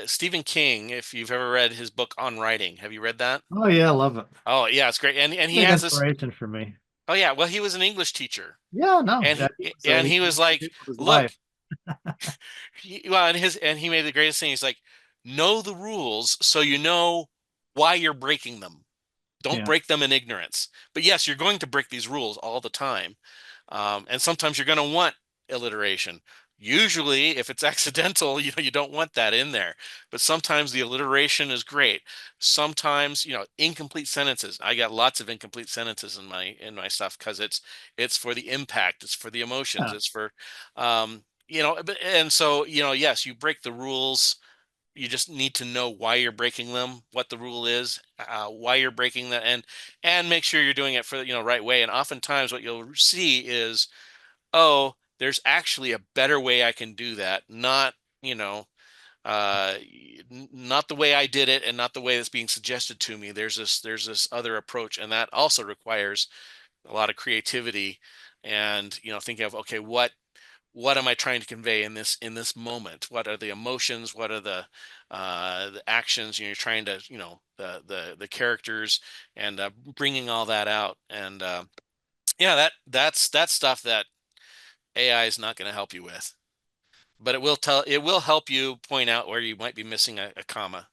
Stephen King, if you've ever read his book on writing. Have you read that? Oh yeah, I love it. Oh yeah, it's great. And he has this inspiration for me. Oh yeah, well, he was an English teacher. Yeah, no. And he was like, look, he made the greatest thing. He's like, know the rules so you know why you're breaking them. Don't break them in ignorance. But yes, you're going to break these rules all the time. And sometimes you're going to want alliteration. Usually, if it's accidental, you don't want that in there. But sometimes the alliteration is great. Sometimes, incomplete sentences. I got lots of incomplete sentences in my stuff because it's for the impact, it's for the emotions, it's for, and so yes, you break the rules. You just need to know why you're breaking them, what the rule is, why you're breaking that, and make sure you're doing it for right way. And oftentimes, what you'll see is, oh, there's actually a better way I can do that. Not not the way I did it, and not the way that's being suggested to me. There's this other approach, and that also requires a lot of creativity, and thinking of, okay, what am I trying to convey in this moment? What are the emotions? What are the actions? You're trying to, the characters, and bringing all that out. And that's stuff that AI is not going to help you with, but it will help you point out where you might be missing a comma.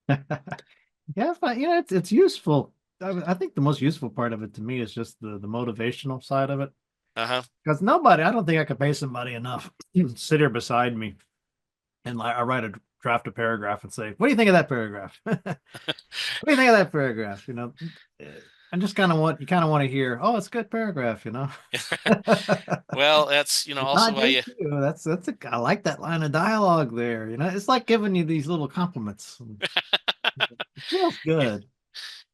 Yeah, but it's useful. I think the most useful part of it to me is just the motivational side of it. Because I don't think I could pay somebody enough to sit here beside me and I write draft a paragraph and say, what do you think of that paragraph? What do you think of that paragraph? I just kind of want you kind of want to hear, oh, it's a good paragraph, you know. Well, that's, you know, also Not why you, just you. I like that line of dialogue there. You know, it's like giving you these little compliments. It feels good.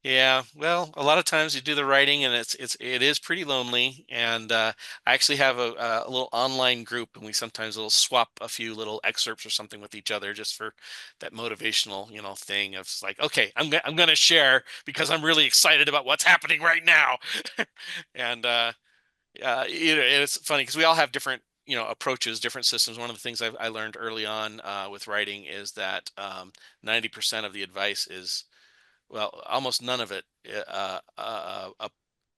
yeah, well, a lot of times you do the writing and it is pretty lonely. And I actually have a little online group, and we sometimes will swap a few little excerpts or something with each other just for that motivational, you know, thing of like, okay, I'm gonna share because I'm really excited about what's happening right now. And it's funny because we all have different, you know, approaches, different systems. One of the things I learned early on with writing is that 90% of the advice is, well, almost none of it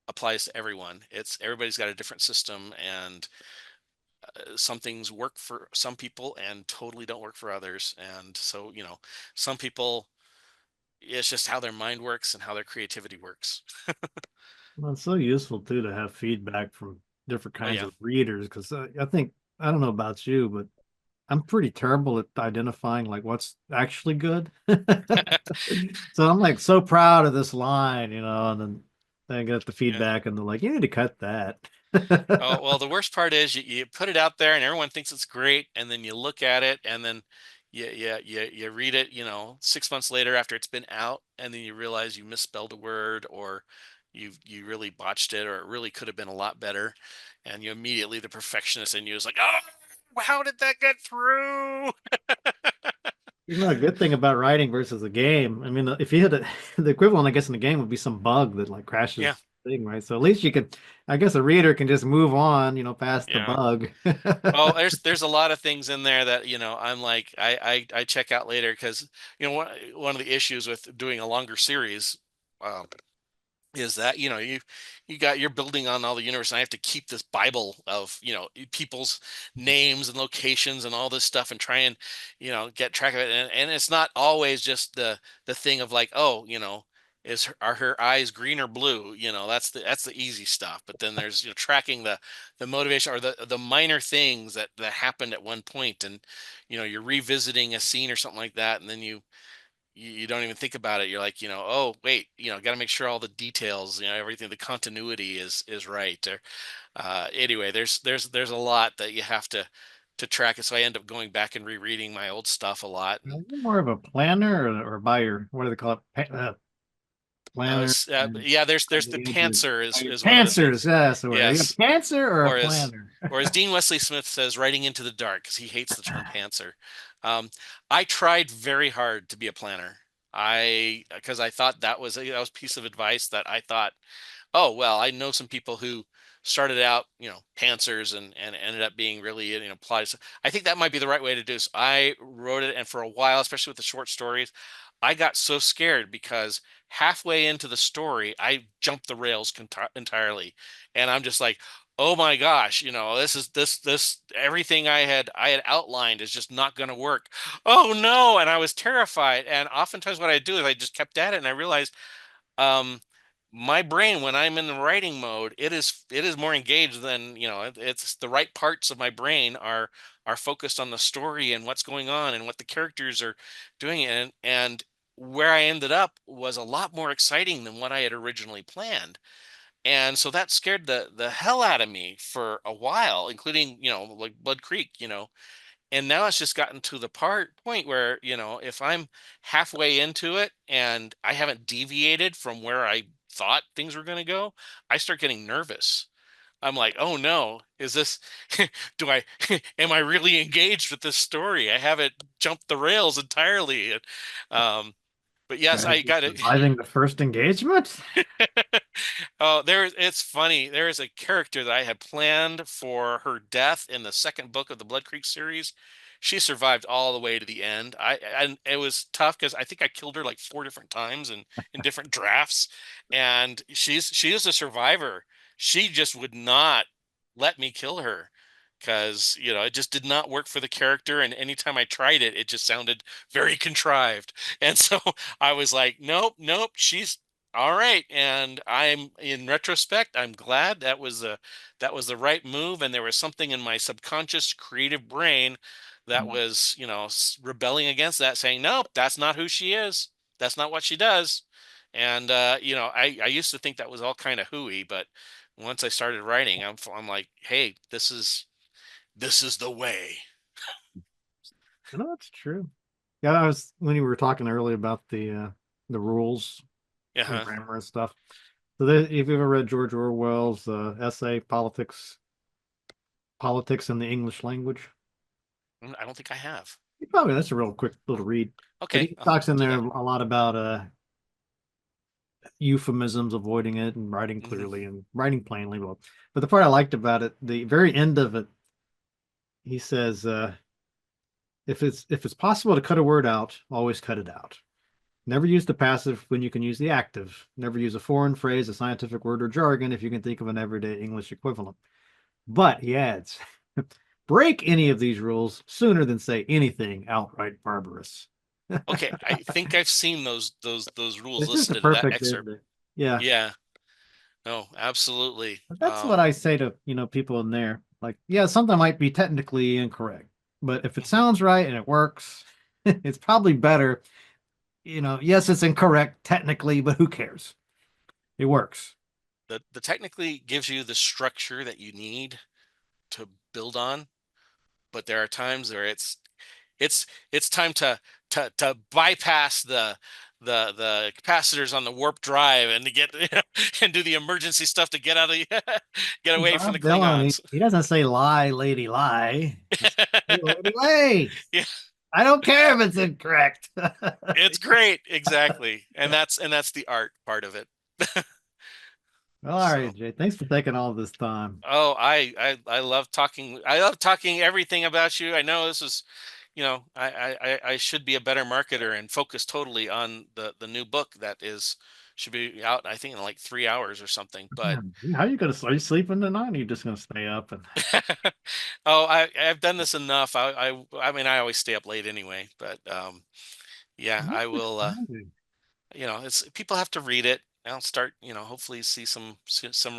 applies to everyone. It's everybody's got a different system, and some things work for some people and totally don't work for others. And so, you know, some people, it's just how their mind works and how their creativity works. Well, it's so useful too to have feedback from different Oh kinds yeah. of readers because I think I don't know about you, but I'm pretty terrible at identifying like what's actually good. So I'm like so proud of this line, you know, and then I get the Yeah. feedback and they're like, you need to cut that. Oh, well, the worst part is you put it out there and everyone thinks it's great, and then you look at it and then you read it, you know, 6 months later after it's been out, and then you realize you misspelled a word, or you really botched it, or it really could have been a lot better, and you immediately, the perfectionist in you is like, oh, how did that get through? You know, a good thing about writing versus a game. I mean, if you hit the equivalent, I guess, in the game would be some bug that like Yeah, crashes the thing, right? So at least you could, I guess, a reader can just move on, you know, past the yeah. bug. Well, there's a lot of things in there that, you know, I'm like, I check out later because, you know, one of the issues with doing a longer series is that, you know, you're building on all the universe, and I have to keep this bible of, you know, people's names and locations and all this stuff, and try and, you know, get track of it. And it's not always just the thing of like, oh, you know, are her eyes green or blue, you know, that's the easy stuff. But then there's, you know, tracking the motivation, or the minor things that happened at one point, and, you know, you're revisiting a scene or something like that, and then you don't even think about it. You're like, you know, oh wait, you know, got to make sure all the details, you know, everything, the continuity is right. Or anyway, there's a lot that you have to track it. So I end up going back and rereading my old stuff a lot. Are And you more of a planner or by your, what do they call it? Planner. yeah, there's the Your, pantser your is one of the pantsers. things. That's the word. Are you a Yes. pantser or a Or as planner? or as Dean Wesley Smith says, writing into the dark, because he hates the term pantser. Um, I tried very hard to be a planner. Because I thought that was a piece of advice that I thought, oh well, I know some people who started out, you know, pantsers, and ended up being really, you know, applied. So I think that might be the right way to do. So I wrote it, and for a while, especially with the short stories, I got so scared because halfway into the story, I jumped the rails entirely, and I'm just like, oh my gosh, you know, this everything I had outlined is just not going to work. Oh no, and I was terrified. And oftentimes, what I do is I just kept at it, and I realized, um, my brain, when I'm in the writing mode, it is more engaged than, you know, it's the right parts of my brain are focused on the story and what's going on and what the characters are doing. And where I ended up was a lot more exciting than what I had originally planned. And so that scared the hell out of me for a while, including, you know, like Blood Creek, you know. And now it's just gotten to the point where, you know, if I'm halfway into it and I haven't deviated from where I thought things were going to go, I start getting nervous. I'm like, oh no, is this, do I, am I really engaged with this story? I haven't jumped the rails entirely. Um, but yes, I Strategy got it. surviving the first engagement? Oh, it's funny. There is a character that I had planned for her death in the second book of the Blood Creek series. She survived all the way to the end. And it was tough because I think I killed her like 4 different times in different drafts. And she is a survivor. She just would not let me kill her because, you know, it just did not work for the character. And anytime I tried it, it just sounded very contrived. And so I was like, nope, nope, she's all right. And I'm, in retrospect, I'm glad that was the right move. And there was something in my subconscious creative brain that was, you know, rebelling against that, saying, nope, that's not who she is. That's not what she does. And I used to think that was all kind of hooey, but once I started writing, I'm like, hey, this is the way. No, that's true. Yeah, I was when you were talking earlier about the rules and Uh-huh. grammar and stuff. So, if you've ever read George Orwell's essay, Politics in the English Language, I don't think I have. probably that's a real quick little read. But Okay, he I'll talks in do there that. a lot about euphemisms, avoiding it, and writing Hmm. clearly and writing plainly. Well, but the part I liked about it, the very end of it, he says, if it's possible to cut a word out, always cut it out. Never use the passive when you can use the active. Never use a foreign phrase, a scientific word, or jargon if you can think of an everyday English equivalent. But he adds, break any of these rules sooner than say anything outright barbarous. Okay, I think I've seen those rules It's just a listed in that perfect excerpt. ending. Yeah. Yeah. No, absolutely. But that's what I say to, people in there. Like, yeah, something might be technically incorrect, but if it Mhm. sounds right and it works, it's probably better. Yes, it's incorrect technically, but who cares? It works. The technically gives you the structure that you need to build on, but there are times where it's time to bypass the capacitors on the warp drive and to get and do the emergency stuff to get out of get away from the Bob Dylan, Klingons. he doesn't say lie, lady, lie. He says, hey, lady, lay. Yeah, I don't care if it's incorrect. it's great, exactly, and that's the art part of it. Well, all right, So, Jay. Thanks for taking all this time. oh, I love talking. I love talking everything about you. I know this is, I should be a better marketer and focus totally on the new book that is should be out, I think, in like 3 hours or something. But Man, how are you gonna are you sleeping tonight? Or are you just gonna stay up and oh, I've done this enough. I mean, I always stay up late anyway. But yeah, that's I will. exciting. It's people have to read it. I'll start. Hopefully see some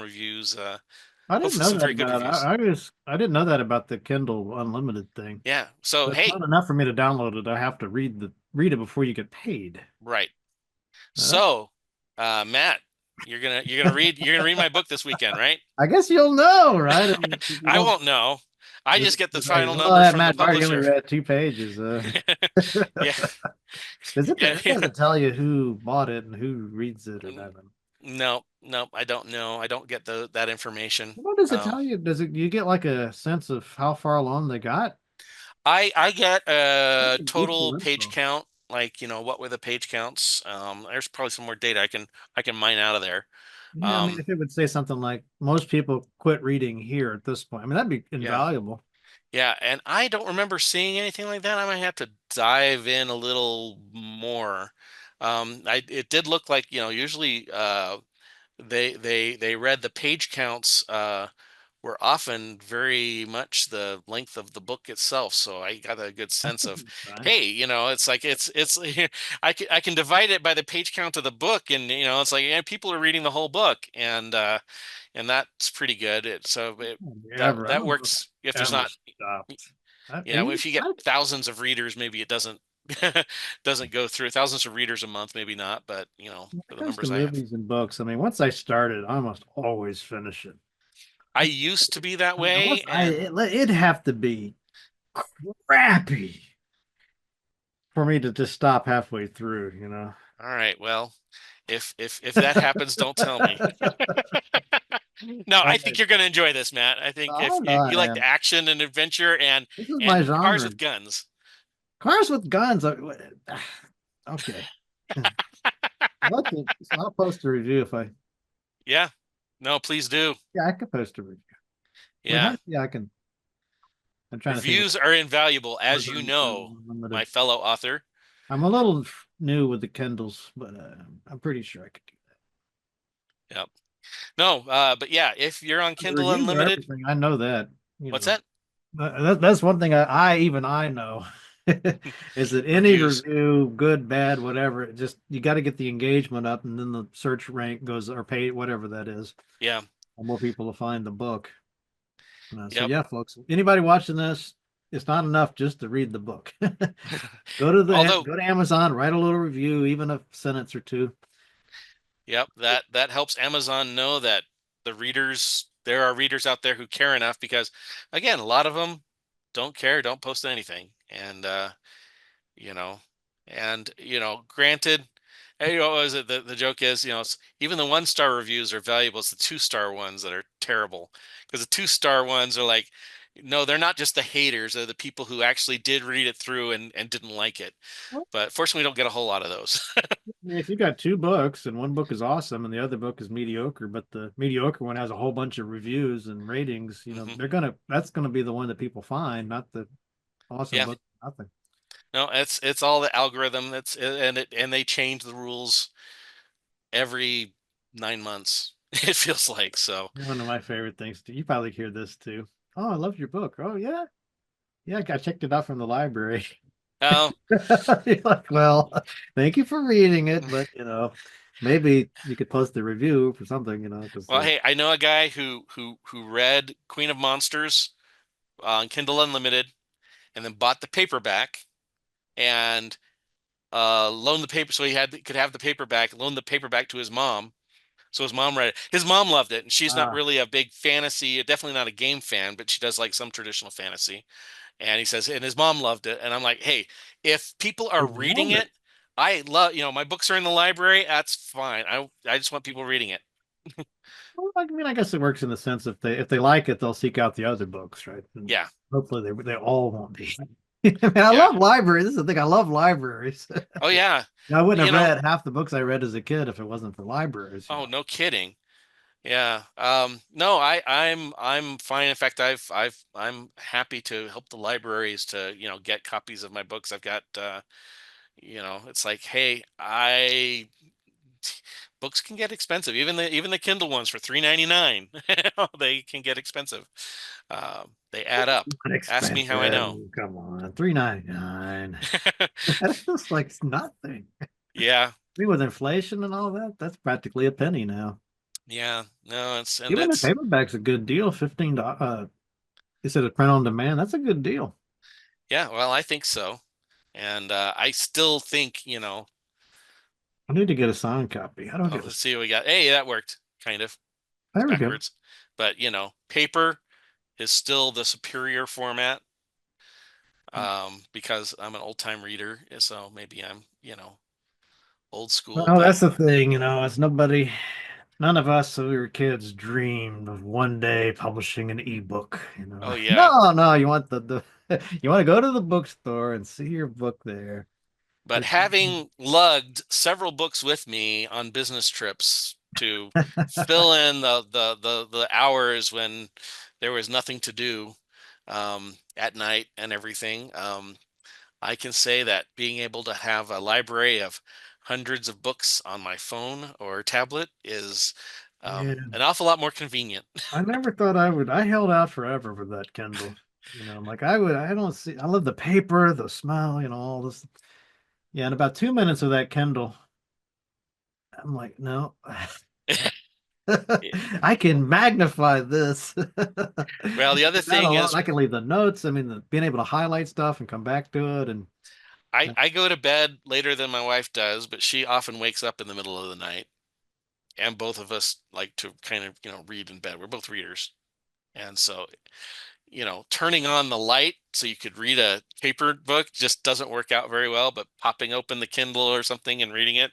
reviews. I didn't Hopefully know some that very good about reviews. I didn't know that about the Kindle Unlimited thing. Yeah. So But it's hey, not enough for me to download it. I have to read it before you get paid. right. Uh, So, Matt, you're gonna read my book this weekend, right? I guess you'll know, right? I mean, you I don't. won't know. I just get the Like, final well, numbers that from the Matt Barty only publisher. read 2 pages. Yeah, yeah. It doesn't tell you who bought it and who reads it or nothing. No, no, I don't know. I don't get that information. What does it Um, tell you? You get like a sense of how far along they got? I get That's a useful total page info. count, like what were the page counts? There's probably some more data I can mine out of there. Yeah, I mean, Um, if it would say something like most people quit reading here at this point, I mean, that'd be yeah. invaluable. Yeah, and I don't remember seeing anything like that. I might have to dive in a little more. It did look like, usually they read the page counts were often very much the length of the book itself. So I got a good That's sense a of, good sign. hey, it's like it's I can divide it by the page count of the book, and it's like, yeah, people are reading the whole book, and that's pretty good. Ever. I That don't know if works if I there's ever not. stopped. Yeah, well, if you get thousands of readers, maybe it doesn't go through thousands of readers a month, maybe not, but When for it the comes to numbers I have. movies and books, I mean, once I started, I almost always finish it. I used to be that I mean, way, and it'd have to be crappy for me to just stop halfway through. all right, well, if that happens, don't tell me. No, All I think right. you're going to enjoy this, Matt. I think I if know you I like the am. action and adventure and This is my and cars genre. with guns. Cars with guns. Okay. I'll post a review if I. Yeah. No, please do. Yeah, I could post a review. I mean, Yeah. yeah, I can. I'm trying to think Reviews are invaluable, of as you know, my unlimited. fellow author. I'm a little new with the Kindles, but I'm pretty sure I could do Yep. No, but yeah, if you're on that. The Kindle reviews are Unlimited, everything. I know that. what's that? That's one thing I know is that any Reviews. review, good, bad, whatever, you got to get the engagement up, and then the search rank goes or pay whatever that is. Yeah. More people will find the book. So Yep. yeah, folks, anybody watching this, it's not enough just to read the book. Although Go to Amazon, write a little review, even a sentence or two. Yep, that helps Amazon know that there are readers out there who care enough, because again, a lot of them don't care, don't post anything. And you know, granted, is it the joke is, even the 1-star reviews are valuable. It's the 2-star ones that are terrible, because the 2-star ones are like, no, they're not just the haters, they're the people who actually did read it through and didn't like it. But fortunately, we don't get a whole lot of those. If you got 2 books and one book is awesome and the other book is mediocre, but the mediocre one has a whole bunch of reviews and ratings, that's gonna be the one that people find, not the awesome Yeah. book. Nothing. No, it's all the algorithm. And they change the rules every 9 months. It feels like so. One of my favorite things too. You probably hear this too. Oh, I love your book. Oh yeah. Yeah, I checked it out from the library. Oh, You're like, well, thank you for reading it, but maybe you could post a review for something, because well, hey, I know a guy who read Queen of Monsters on Kindle Unlimited, and then bought the paperback, and loaned the paper, so could have the paperback, loaned the paperback to his mom. So his mom read it. His mom loved it, and she's not really a big fantasy, definitely not a game fan, but she does like some traditional fantasy. And he says, and his mom loved it. And I'm like, hey, if people are reading it, I love, my books are in the library. That's fine. I just want people reading it. Well, I mean, I guess it works in the sense if they like it, they'll seek out the other books, right? And Yeah. hopefully they all won't be. I mean, I Yeah. love libraries. This is the thing. I love libraries. Oh yeah. I wouldn't have read half the books I read as a kid if it wasn't for libraries. Oh, no kidding. Yeah. No, I'm fine. In fact, I'm happy to help the libraries to, get copies of my books. I've got it's like, hey, books can get expensive. Even the Kindle ones for $3.99. They can get expensive. They add up. Ask me how I know. Come on, $3.99. That's just like nothing. Yeah. I mean, with inflation and all that, that's practically a penny now. Yeah. No, Even the paperback's a good deal. $15. Instead of print on demand, that's a good deal. Yeah. Well, I think so. And I still think, I need to get a signed copy. I don't get let's see what we got. Hey, that worked kind of. There we go. Backwards. But, paper is still the superior format. Because I'm an old time reader, so maybe I'm, old school. Well, that's the thing, it's none of us when we were kids dreamed of one day publishing an ebook, Oh yeah. No, you want you want to go to the bookstore and see your book there. But having lugged several books with me on business trips to fill in the hours when there was nothing to do at night and everything, I can say that being able to have a library of hundreds of books on my phone or tablet is an awful lot more convenient. I never thought I would. I held out forever with that Kindle. I'm like, I love the paper, the smell, all this. Yeah, in about 2 minutes of that Kindle, I'm like, no. I can magnify this. Well, the other thing is, I can leave the notes. I mean, being able to highlight stuff and come back to it, and I go to bed later than my wife does, but she often wakes up in the middle of the night, and both of us like to kind of read in bed. We're both readers, and so turning on the light so you could read a paper book just doesn't work out very well. But popping open the Kindle or something and reading it,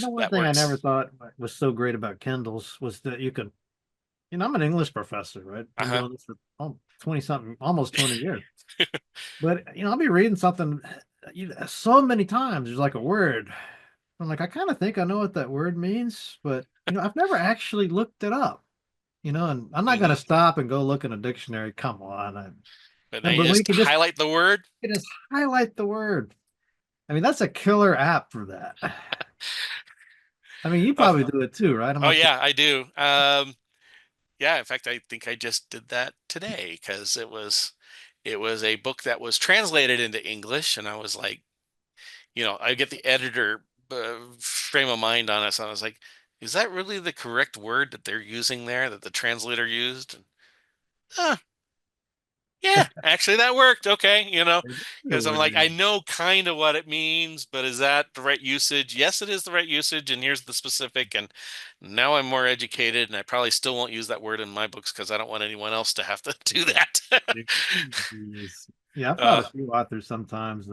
one thing works. I never thought was so great about Kindles was that you could, I'm an English professor, right? Been doing this for 20 something, almost 20 years. But I'll be reading something so many times. There's like a word. I'm like, I kind of think I know what that word means, but I've never actually looked it up. And I'm not going to stop and go look in a dictionary. Come on. But now you just highlight the word. You just highlight the word. I mean, that's a killer app for that. I mean, you probably do it too, right? Yeah, I do. Yeah, in fact, I think I just did that today because it was a book that was translated into English, and I was like, I get the editor frame of mind on it, so I was like, is that really the correct word that they're using there, that the translator used? And, yeah, Yeah, actually that worked. Okay, The because I'm like, I word. know kind of what it means, but is that the right usage? Yes, it is the right usage, and here's the specific. And now I'm more educated, and I probably still won't use that word in my books because I don't want anyone else to have to do that. Yes. Yeah, I've taught uh, a few authors sometimes.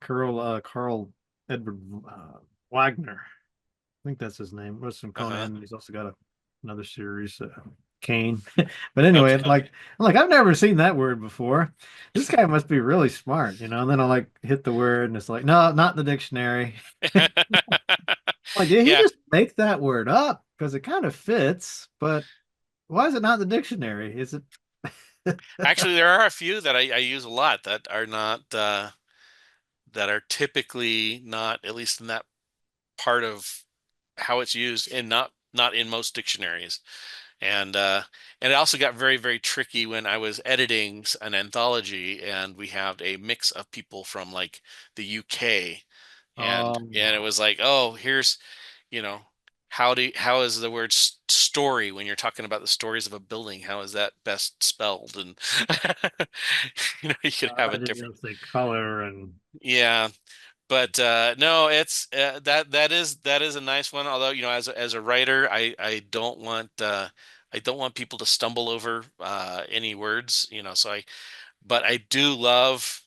Carl Edward Wagner. I think that's his name. Was from uh-huh. Conan. He's also got another series, Kane. But anyway, Okay. it's like I'm like I've never seen that word before. This guy must be really smart, And then I like hit the word, and it's like, no, not in the dictionary. Like, did he Yeah, just make that word up? Because it kind of fits, but why is it not in the dictionary? Is it? actually, there are a few that I use a lot that are not that are typically not, at least in that part of how it's used, and not in most dictionaries. And it also got very, very tricky when I was editing an anthology, and we had a mix of people from like the UK, and it Oh, was like, oh, here's, you know how is the word story when you're talking about the stories of a building, how is that best spelled? And you could have I a didn't different. even say color and Yeah, but no, it's that is a nice one. Although, as a writer, I don't want people to stumble over any words, so but I do love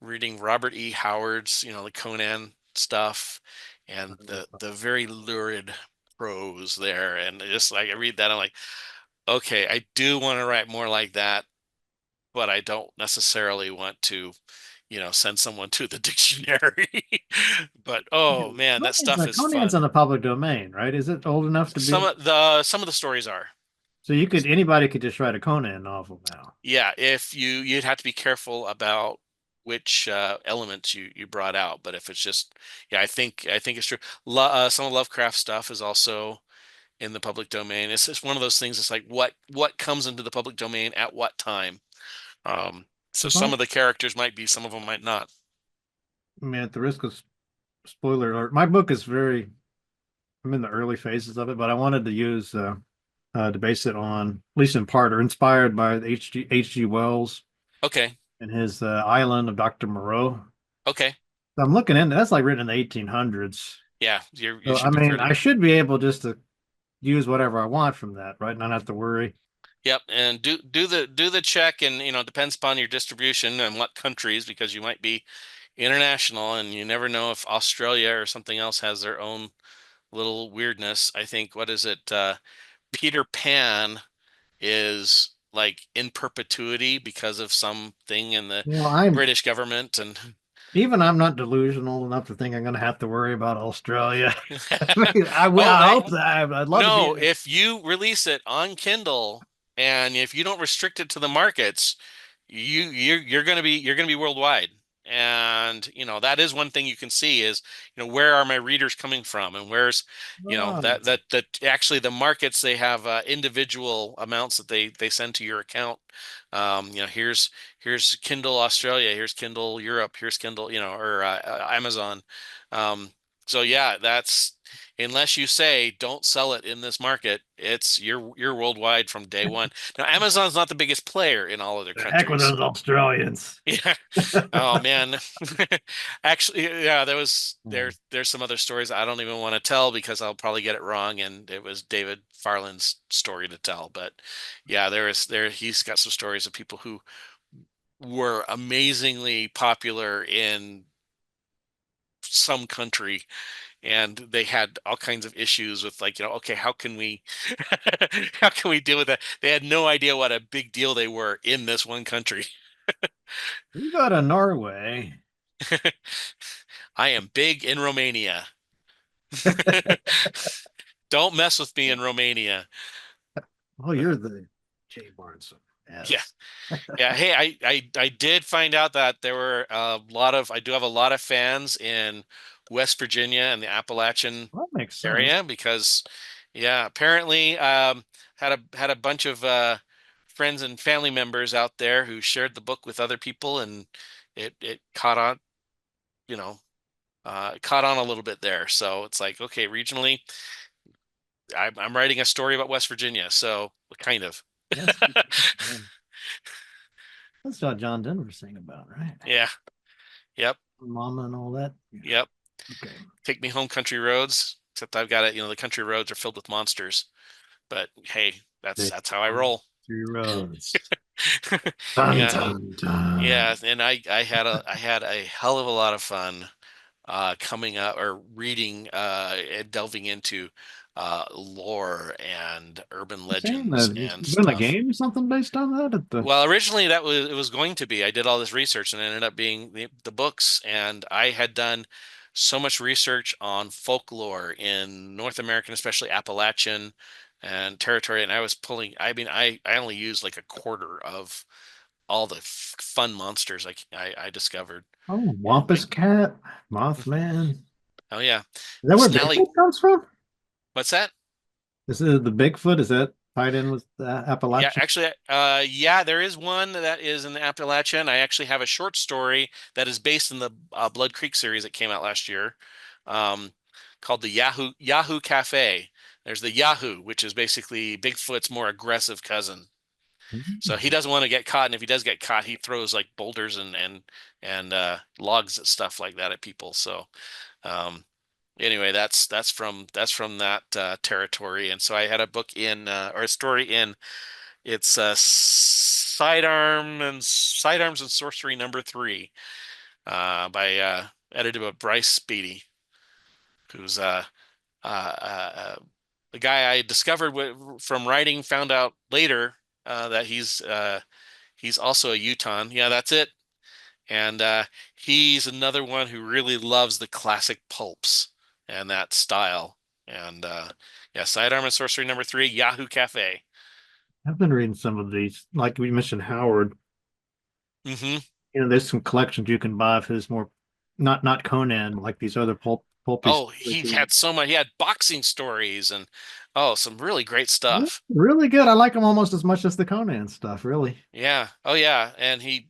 reading Robert E. Howard's, the Conan stuff, and the very lurid prose there. And just like I read that, I'm like, okay, I do want to write more like that, but I don't necessarily want to, send someone to the dictionary. But oh man, that stuff is Conan's fun. on the public domain, right? Is it old enough to be? Some of the stories are. So anybody could just write a Conan novel now. Yeah, if you'd have to be careful about which elements you brought out, but if it's just, yeah, I think it's true. Some of Lovecraft stuff is also in the public domain. It's just one of those things. It's like what comes into the public domain at what time. So If some I, of the characters might be, some of them might not. I mean, at the risk of spoiler alert, my book is I'm in the early phases of it, but I wanted to use to base it on, at least in part, or inspired by H.G. Wells Okay, and his Island of Dr. Moreau. okay, So I'm looking into that's like written in the 1800s. yeah, you So I should be mean, fairly I good. should be able just to use whatever I want from that, right? Not have to worry. Yep, and do the check, and it depends upon your distribution and what countries, because you might be international, and you never know if Australia or something else has their own little weirdness. I think, what is it? Peter Pan is like in perpetuity because of something in the I'm British government, and even I'm not delusional enough to think I'm going to have to worry about Australia. I mean, I will. oh, I hope that I'd love to be no, in. if you release it on Kindle and if you don't restrict it to the markets, you're gonna be worldwide. And that is one thing you can see is, where are my readers coming from, and where's, Oh, that actually the markets, they have individual amounts that they send to your account. Here's Kindle Australia, here's Kindle Europe, here's Kindle, or Amazon. Um, so yeah, that's, unless you say don't sell it in this market, it's you're worldwide from day one. Now, Amazon's not the biggest player in all other the heck with countries. those Australians. Yeah. Oh man. Actually, yeah, Hmm. there's some other stories I don't even want to tell because I'll probably get it wrong, and it was David Farland's story to tell. But yeah, he's got some stories of people who were amazingly popular in some country, and they had all kinds of issues with, like, okay, how can we how can we deal with that? They had no idea what a big deal they were in this one country. You go to Norway. I am big in Romania. Don't mess with me in Romania. Oh, Uh, you're the Jay Barnson. yeah. Yes. Yeah. Hey, I did find out that there were I do have a lot of fans in West Virginia and the Appalachian Well, that makes sense. area, because yeah, apparently had a bunch of friends and family members out there who shared the book with other people, and it caught on, you know, caught on a little bit there. So it's like, okay, regionally, I'm writing a story about West Virginia, so kind of. Yes. That's what John Denver sang about, right? Yeah. Yep. Mama and all that. Yep. Okay. Take me home, country roads. Except I've got it. The country roads are filled with monsters. But hey, that's how I roll. Three roads. Dun, Yeah. dun, dun. Yeah. And I had a hell of a lot of fun coming up or reading and delving into lore and urban You're saying legends that and you're doing a stuff. game or something based on that at the Well, originally it was going to be. I did all this research and it ended up being the books. And I had done so much research on folklore in North American, especially Appalachian and territory. And I was pulling, I mean, I only used like a quarter of all the fun monsters I discovered. oh And Wampus Cat, Mothman. oh yeah, Is that where Snelly. Bigfoot comes from? What's that? Is it the Bigfoot? Is that tied in with Yeah, Appalachian? actually, yeah, there is one that is in the Appalachian. I actually have a short story that is based in the Blood Creek series that came out last year, um, called the Yahoo Cafe. There's the Yahoo, which is basically Bigfoot's more aggressive cousin. So he doesn't want to get caught, and if he does get caught, he throws like boulders and logs and stuff like that at people. So um, anyway, that's from that territory. And so I had a book in or a story in it's Sidearms and Sorcery #3, by edited by Bryce Beatty, who's the guy I discovered from writing. Found out later that he's also a Utah. Yeah, that's it. And he's another one who really loves the classic pulps and that style. And yeah, Sidearm and Sorcery #3, Yahoo Cafe. I've been reading some of these, like we mentioned Howard. Hmm. There's some collections you can buy of his more, not Conan, like these other pulpy. Oh, he had so much. He had boxing stories and oh, some really great stuff. Really good. I like them almost as much as the Conan stuff. Really. Yeah. Oh, yeah. And he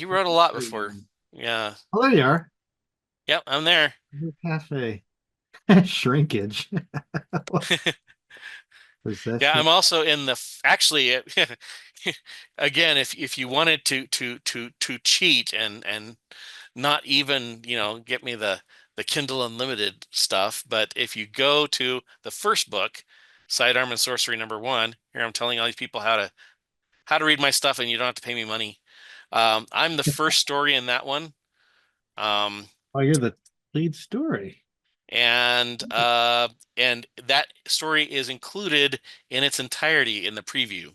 wrote a lot before. Yeah. Oh, there you are. Yep, I'm there. Cafe. Shrinkage. Yeah, Possession. I'm also in the actually again, if you wanted to cheat and not even, get me the Kindle Unlimited stuff, but if you go to the first book, Sidearm and Sorcery #1, here I'm telling all these people how to read my stuff and you don't have to pay me money. I'm the first story in that one. Um, Oh, you're the lead story. and that story is included in its entirety in the preview.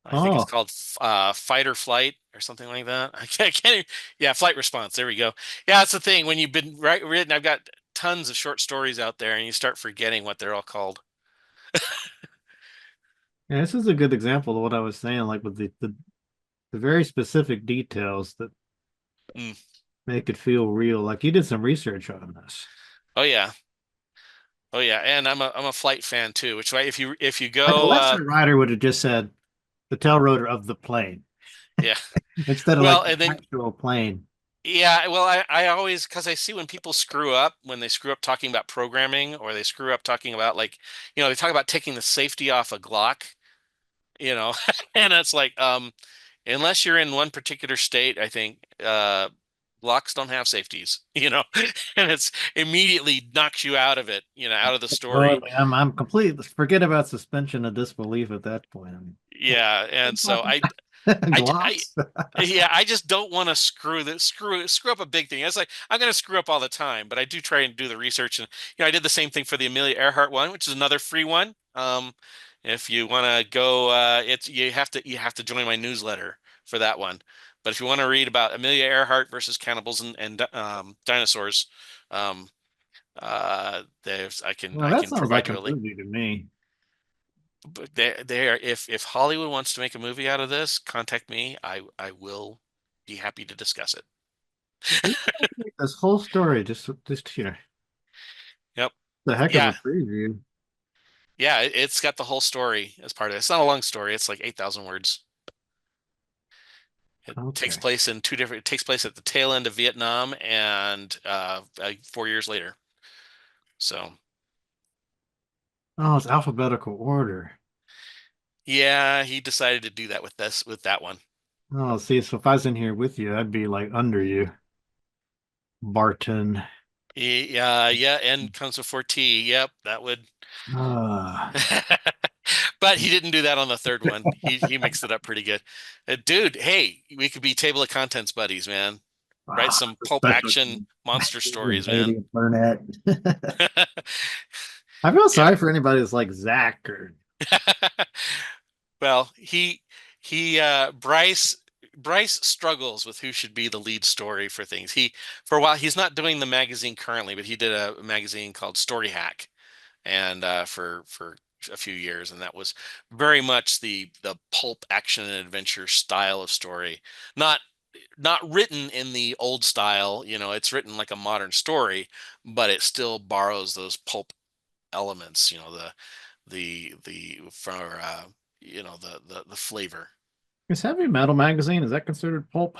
I think it's Oh, called Fight or Flight or something like that. I can't even, yeah, Flight Response. There we go. Yeah, that's the thing. When you've been written, I've got tons of short stories out there, and you start forgetting what they're all called. yeah, this is a good example of what I was saying, like with the very specific details that Mm. make it feel real. Like you did some research on this. Oh yeah, oh yeah, and I'm a flight fan too. Which way if you Like a go, lesser writer would have just said the tail rotor of the plane yeah. instead of Well, like and the then actual plane. yeah, well, I always because I see when people screw up when they screw up talking about programming or they screw up talking about like they talk about taking the safety off a Glock, and it's like unless you're in one particular state, I think Glocks don't have safeties, and it's immediately knocks you out of it, out of the story. Totally. I'm completely forget about suspension of disbelief at that point. I mean, Yeah, and so I gloss. yeah, I just don't want to screw up a big thing. It's like I'm going to screw up all the time, but I do try and do the research. And I did the same thing for the Amelia Earhart one, which is another free one. If you want to go, it's you have to join my newsletter for that one. But if you want to read about Amelia Earhart versus cannibals and dinosaurs, there's I can Well, I that can sounds provide like you a a link. movie to me. But they are if Hollywood wants to make a movie out of this, contact me. I will be happy to discuss it. This whole story, just Yep. the heck of a Yeah. preview. Yeah, it's got the whole story as part of it. It's not a long story. It's like 8,000 words. It takes Okay. place in two different. It takes place at the tail end of Vietnam and 4 years later. So Oh, it's alphabetical order. Yeah, he decided to do that with that one. Oh, see, so if I was in here with you, I'd be like under you, Barton. Yeah, N comes before T. Yep, that would. Ah. But he didn't do that on the third one. He mixed it up pretty good. Dude, hey, we could be table of contents buddies, man. Write some pulp Special action monster stories, man. Katie Burnett. I feel Yeah. sorry for anybody that's like Zach or Well, Bryce struggles with who should be the lead story for things. For a while, he's not doing the magazine currently, but he did a magazine called Story Hack, and for a few years, and that was very much the pulp action and adventure style of story. Not written in the old style, it's written like a modern story, but it still borrows those pulp elements, the for the flavor. is Heavy Metal magazine, is that considered pulp?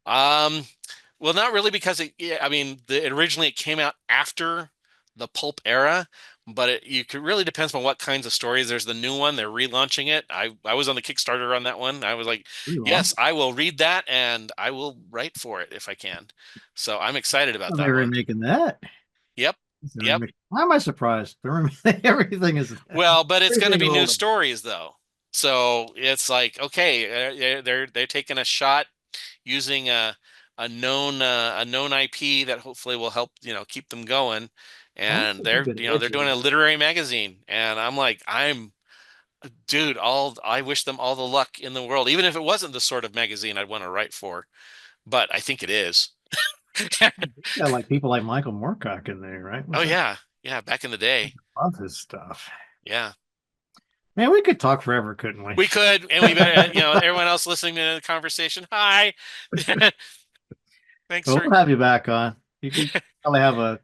Well, not really, because I mean, originally it came out after the pulp era, but really depends on what kinds of stories. There's the new one, they're relaunching it. I was on the Kickstarter on that one. I was like, yes, I will read that and I will write for it if I can. So I'm excited about that They're one. remaking that. Yep. Why am I surprised? Everything is Well, but it's going to be new stories though. So it's like, okay, they're taking a shot using a known IP that hopefully will help, keep them going. And they're doing a literary magazine, and I'm like, dude, I wish them all the luck in the world, even if it wasn't the sort of magazine I'd want to write for, but I think it is. Yeah, like people like Michael Moorcock in there, right? Oh yeah, back in the day. I love his stuff. Yeah. Man, we could talk forever, couldn't we? We could, and we better, everyone else listening to the conversation, hi. Thanks We'll have you back on. You could probably have at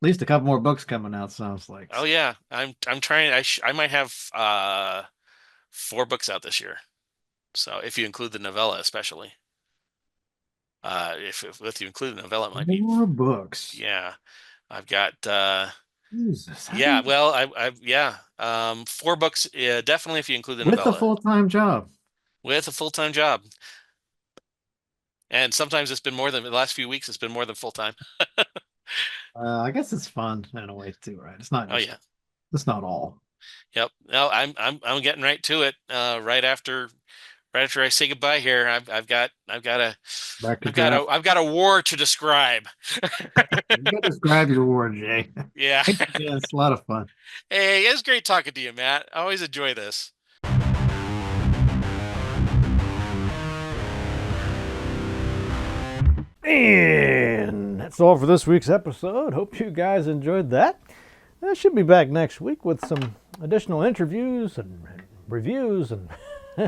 least a couple more books coming out, sounds like. Oh yeah, I'm trying. I might have 4 books out this year, so if you include the novella, especially. If you include the novella, it might be more books. Yeah, I've got. Jesus. Yeah, well, I've 4 books. Definitely, if you include the novella. With a full-time job. With a full-time job. And sometimes it's been more than the last few weeks. It's been more than full-time. I guess it's fun in a way too, right? It's not. Oh yeah. It's not all. Yep. No, I'm getting right to it. Right after I say goodbye here, I've got a war to describe. You gotta describe your war, Jay. Yeah. Yeah, it's a lot of fun. Hey, it's great talking to you, Matt. I always enjoy this. And that's all for this week's episode. Hope you guys enjoyed that. I should be back next week with some additional interviews and reviews and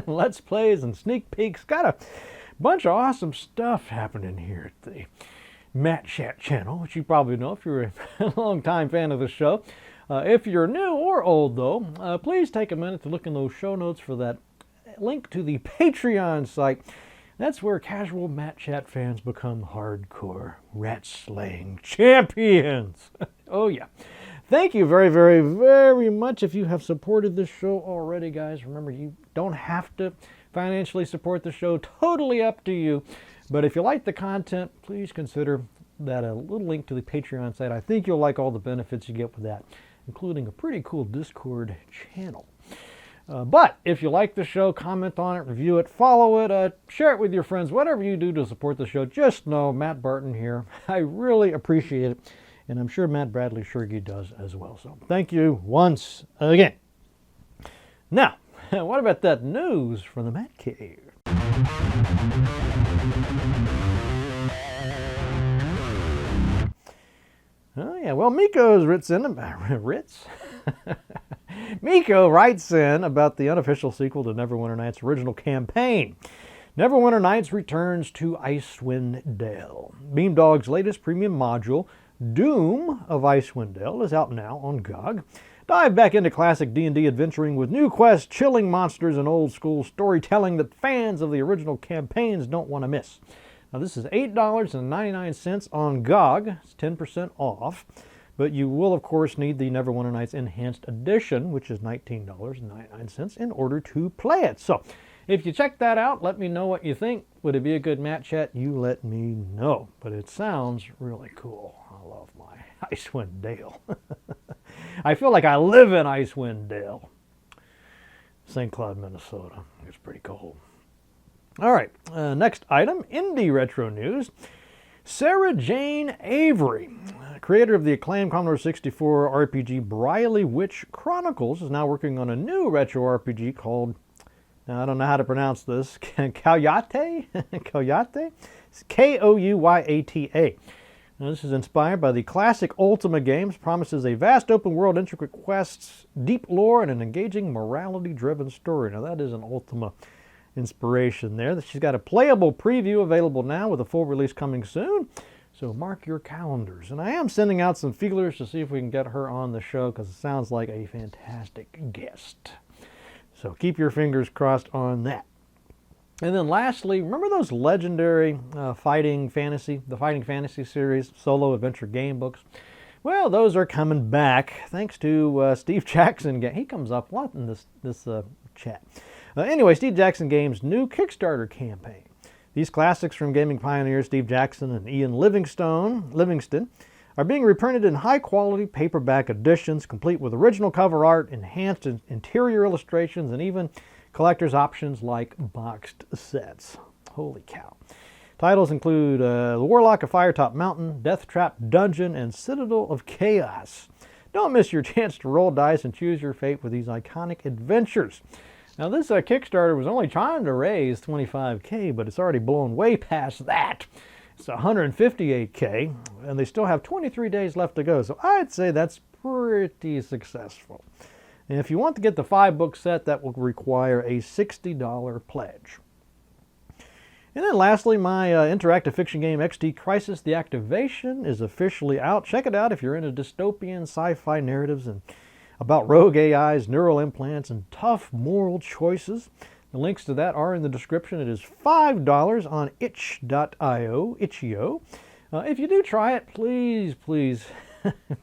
let's plays and sneak peeks. Got a bunch of awesome stuff happening here at the Matt Chat channel, which you probably know if you're a long-time fan of the show. If you're new or old, though, please take a minute to look in those show notes for that link to the Patreon site. That's where casual Matt Chat fans become hardcore rat-slaying champions. Oh, yeah. Thank you very, very, very much if you have supported this show already, guys. Remember, you don't have to financially support the show. Totally up to you. But if you like the content, please consider that a little link to the Patreon site. I think you'll like all the benefits you get with that, including a pretty cool Discord channel. But if you like the show, comment on it, review it, follow it, share it with your friends, whatever you do to support the show. Just know Matt Barton here. I really appreciate it, and I'm sure Matt Bradley Shergy does as well. So thank you once again. Now, what about that news from the Matt Cave? Oh yeah, well, Mico writes in about the unofficial sequel to Neverwinter Nights' original campaign. Neverwinter Nights returns to Icewind Dale. Beamdog's latest premium module, Doom of Icewind Dale, is out now on GOG. Dive back into classic D&D adventuring with new quests, chilling monsters, and old-school storytelling that fans of the original campaigns don't want to miss. Now, this is $8.99 on GOG. It's 10% off. but you will, of course, need the Neverwinter Nights Enhanced Edition, which is $19.99 in order to play it. So, if you check that out, let me know what you think. Would it be a good Matt Chat? You let me know. But it sounds really cool. I love my Icewind Dale. I feel like I live in Icewind Dale. St. Cloud, Minnesota. It's pretty cold. All right, next item, indie retro news. Sarah Jane Avery, creator of the acclaimed Commodore 64 RPG Briley Witch Chronicles, is now working on a new retro RPG called, now I don't know how to pronounce this, Koyate? Koyate? It's Kouyata. Now, this is inspired by the classic Ultima games, promises a vast open world, intricate quests, deep lore, and an engaging morality-driven story. Now, that is an Ultima inspiration there. She's got a playable preview available now with a full release coming soon. So mark your calendars. And I am sending out some feelers to see if we can get her on the show because it sounds like a fantastic guest. So keep your fingers crossed on that. And then lastly, remember those legendary Fighting Fantasy series, solo adventure game books? Well, those are coming back thanks to Steve Jackson. He comes up a lot in this chat. Anyway, Steve Jackson Games' new Kickstarter campaign. These classics from gaming pioneers Steve Jackson and Ian Livingston are being reprinted in high-quality paperback editions, complete with original cover art, enhanced interior illustrations, and even collector's options like boxed sets. Holy cow. Titles include The Warlock of Firetop Mountain, Death Trap Dungeon, and Citadel of Chaos. Don't miss your chance to roll dice and choose your fate with these iconic adventures. Now this Kickstarter was only trying to raise $25K, but it's already blown way past that. It's $158K, and they still have 23 days left to go, so I'd say that's pretty successful. And if you want to get the 5-book set, that will require a $60 pledge. And then lastly, my interactive fiction game XD Crisis: The Activation is officially out. Check it out if you're into dystopian sci-fi narratives and about rogue AIs, neural implants, and tough moral choices. The links to that are in the description. It is $5 on itch.io. If you do try it, please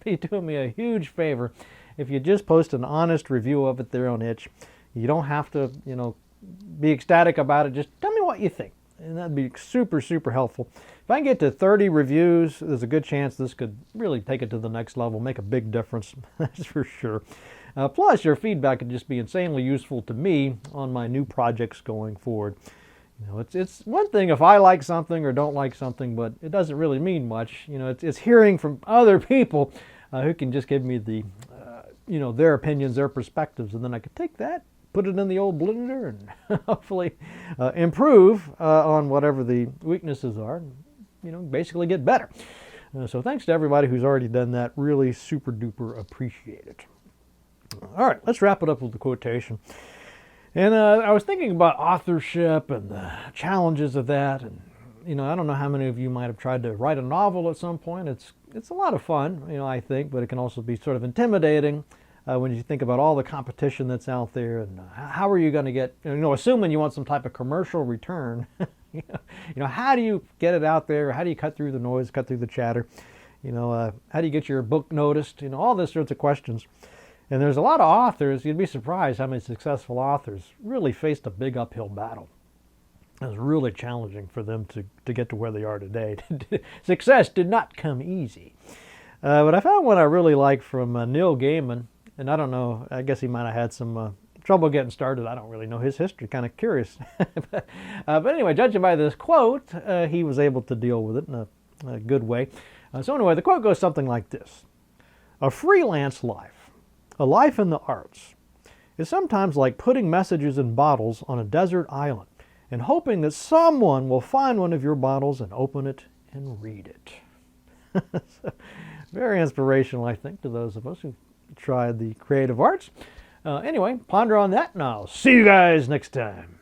be doing me a huge favor. If you just post an honest review of it there on Itch, you don't have to, be ecstatic about it. Just tell me what you think, and that'd be super, super helpful. If I can get to 30 reviews, there's a good chance this could really take it to the next level, make a big difference, that's for sure. Plus, your feedback could just be insanely useful to me on my new projects going forward. It's one thing if I like something or don't like something, but it doesn't really mean much. It's hearing from other people who can just give me the, their opinions, their perspectives, and then I could take that, put it in the old blender, and hopefully improve on whatever the weaknesses are, and, basically get better. So thanks to everybody who's already done that. Really super duper appreciate it. All right, let's wrap it up with the quotation. And I was thinking about authorship and the challenges of that. And, I don't know how many of you might have tried to write a novel at some point. It's a lot of fun, I think, but it can also be sort of intimidating when you think about all the competition that's out there. And how are you going to get, assuming you want some type of commercial return, how do you get it out there? How do you cut through the noise, cut through the chatter? How do you get your book noticed? All those sorts of questions. And there's a lot of authors, you'd be surprised how many successful authors really faced a big uphill battle. It was really challenging for them to get to where they are today. Success did not come easy. But I found one I really like from Neil Gaiman, and I don't know, I guess he might have had some trouble getting started. I don't really know his history, kind of curious. But anyway, judging by this quote, he was able to deal with it in a good way. So anyway, the quote goes something like this. A freelance life, a life in the arts, is sometimes like putting messages in bottles on a desert island and hoping that someone will find one of your bottles and open it and read it. So, very inspirational, I think, to those of us who tried the creative arts. Anyway, ponder on that, and I'll see you guys next time.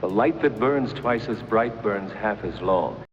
The light that burns twice as bright burns half as long.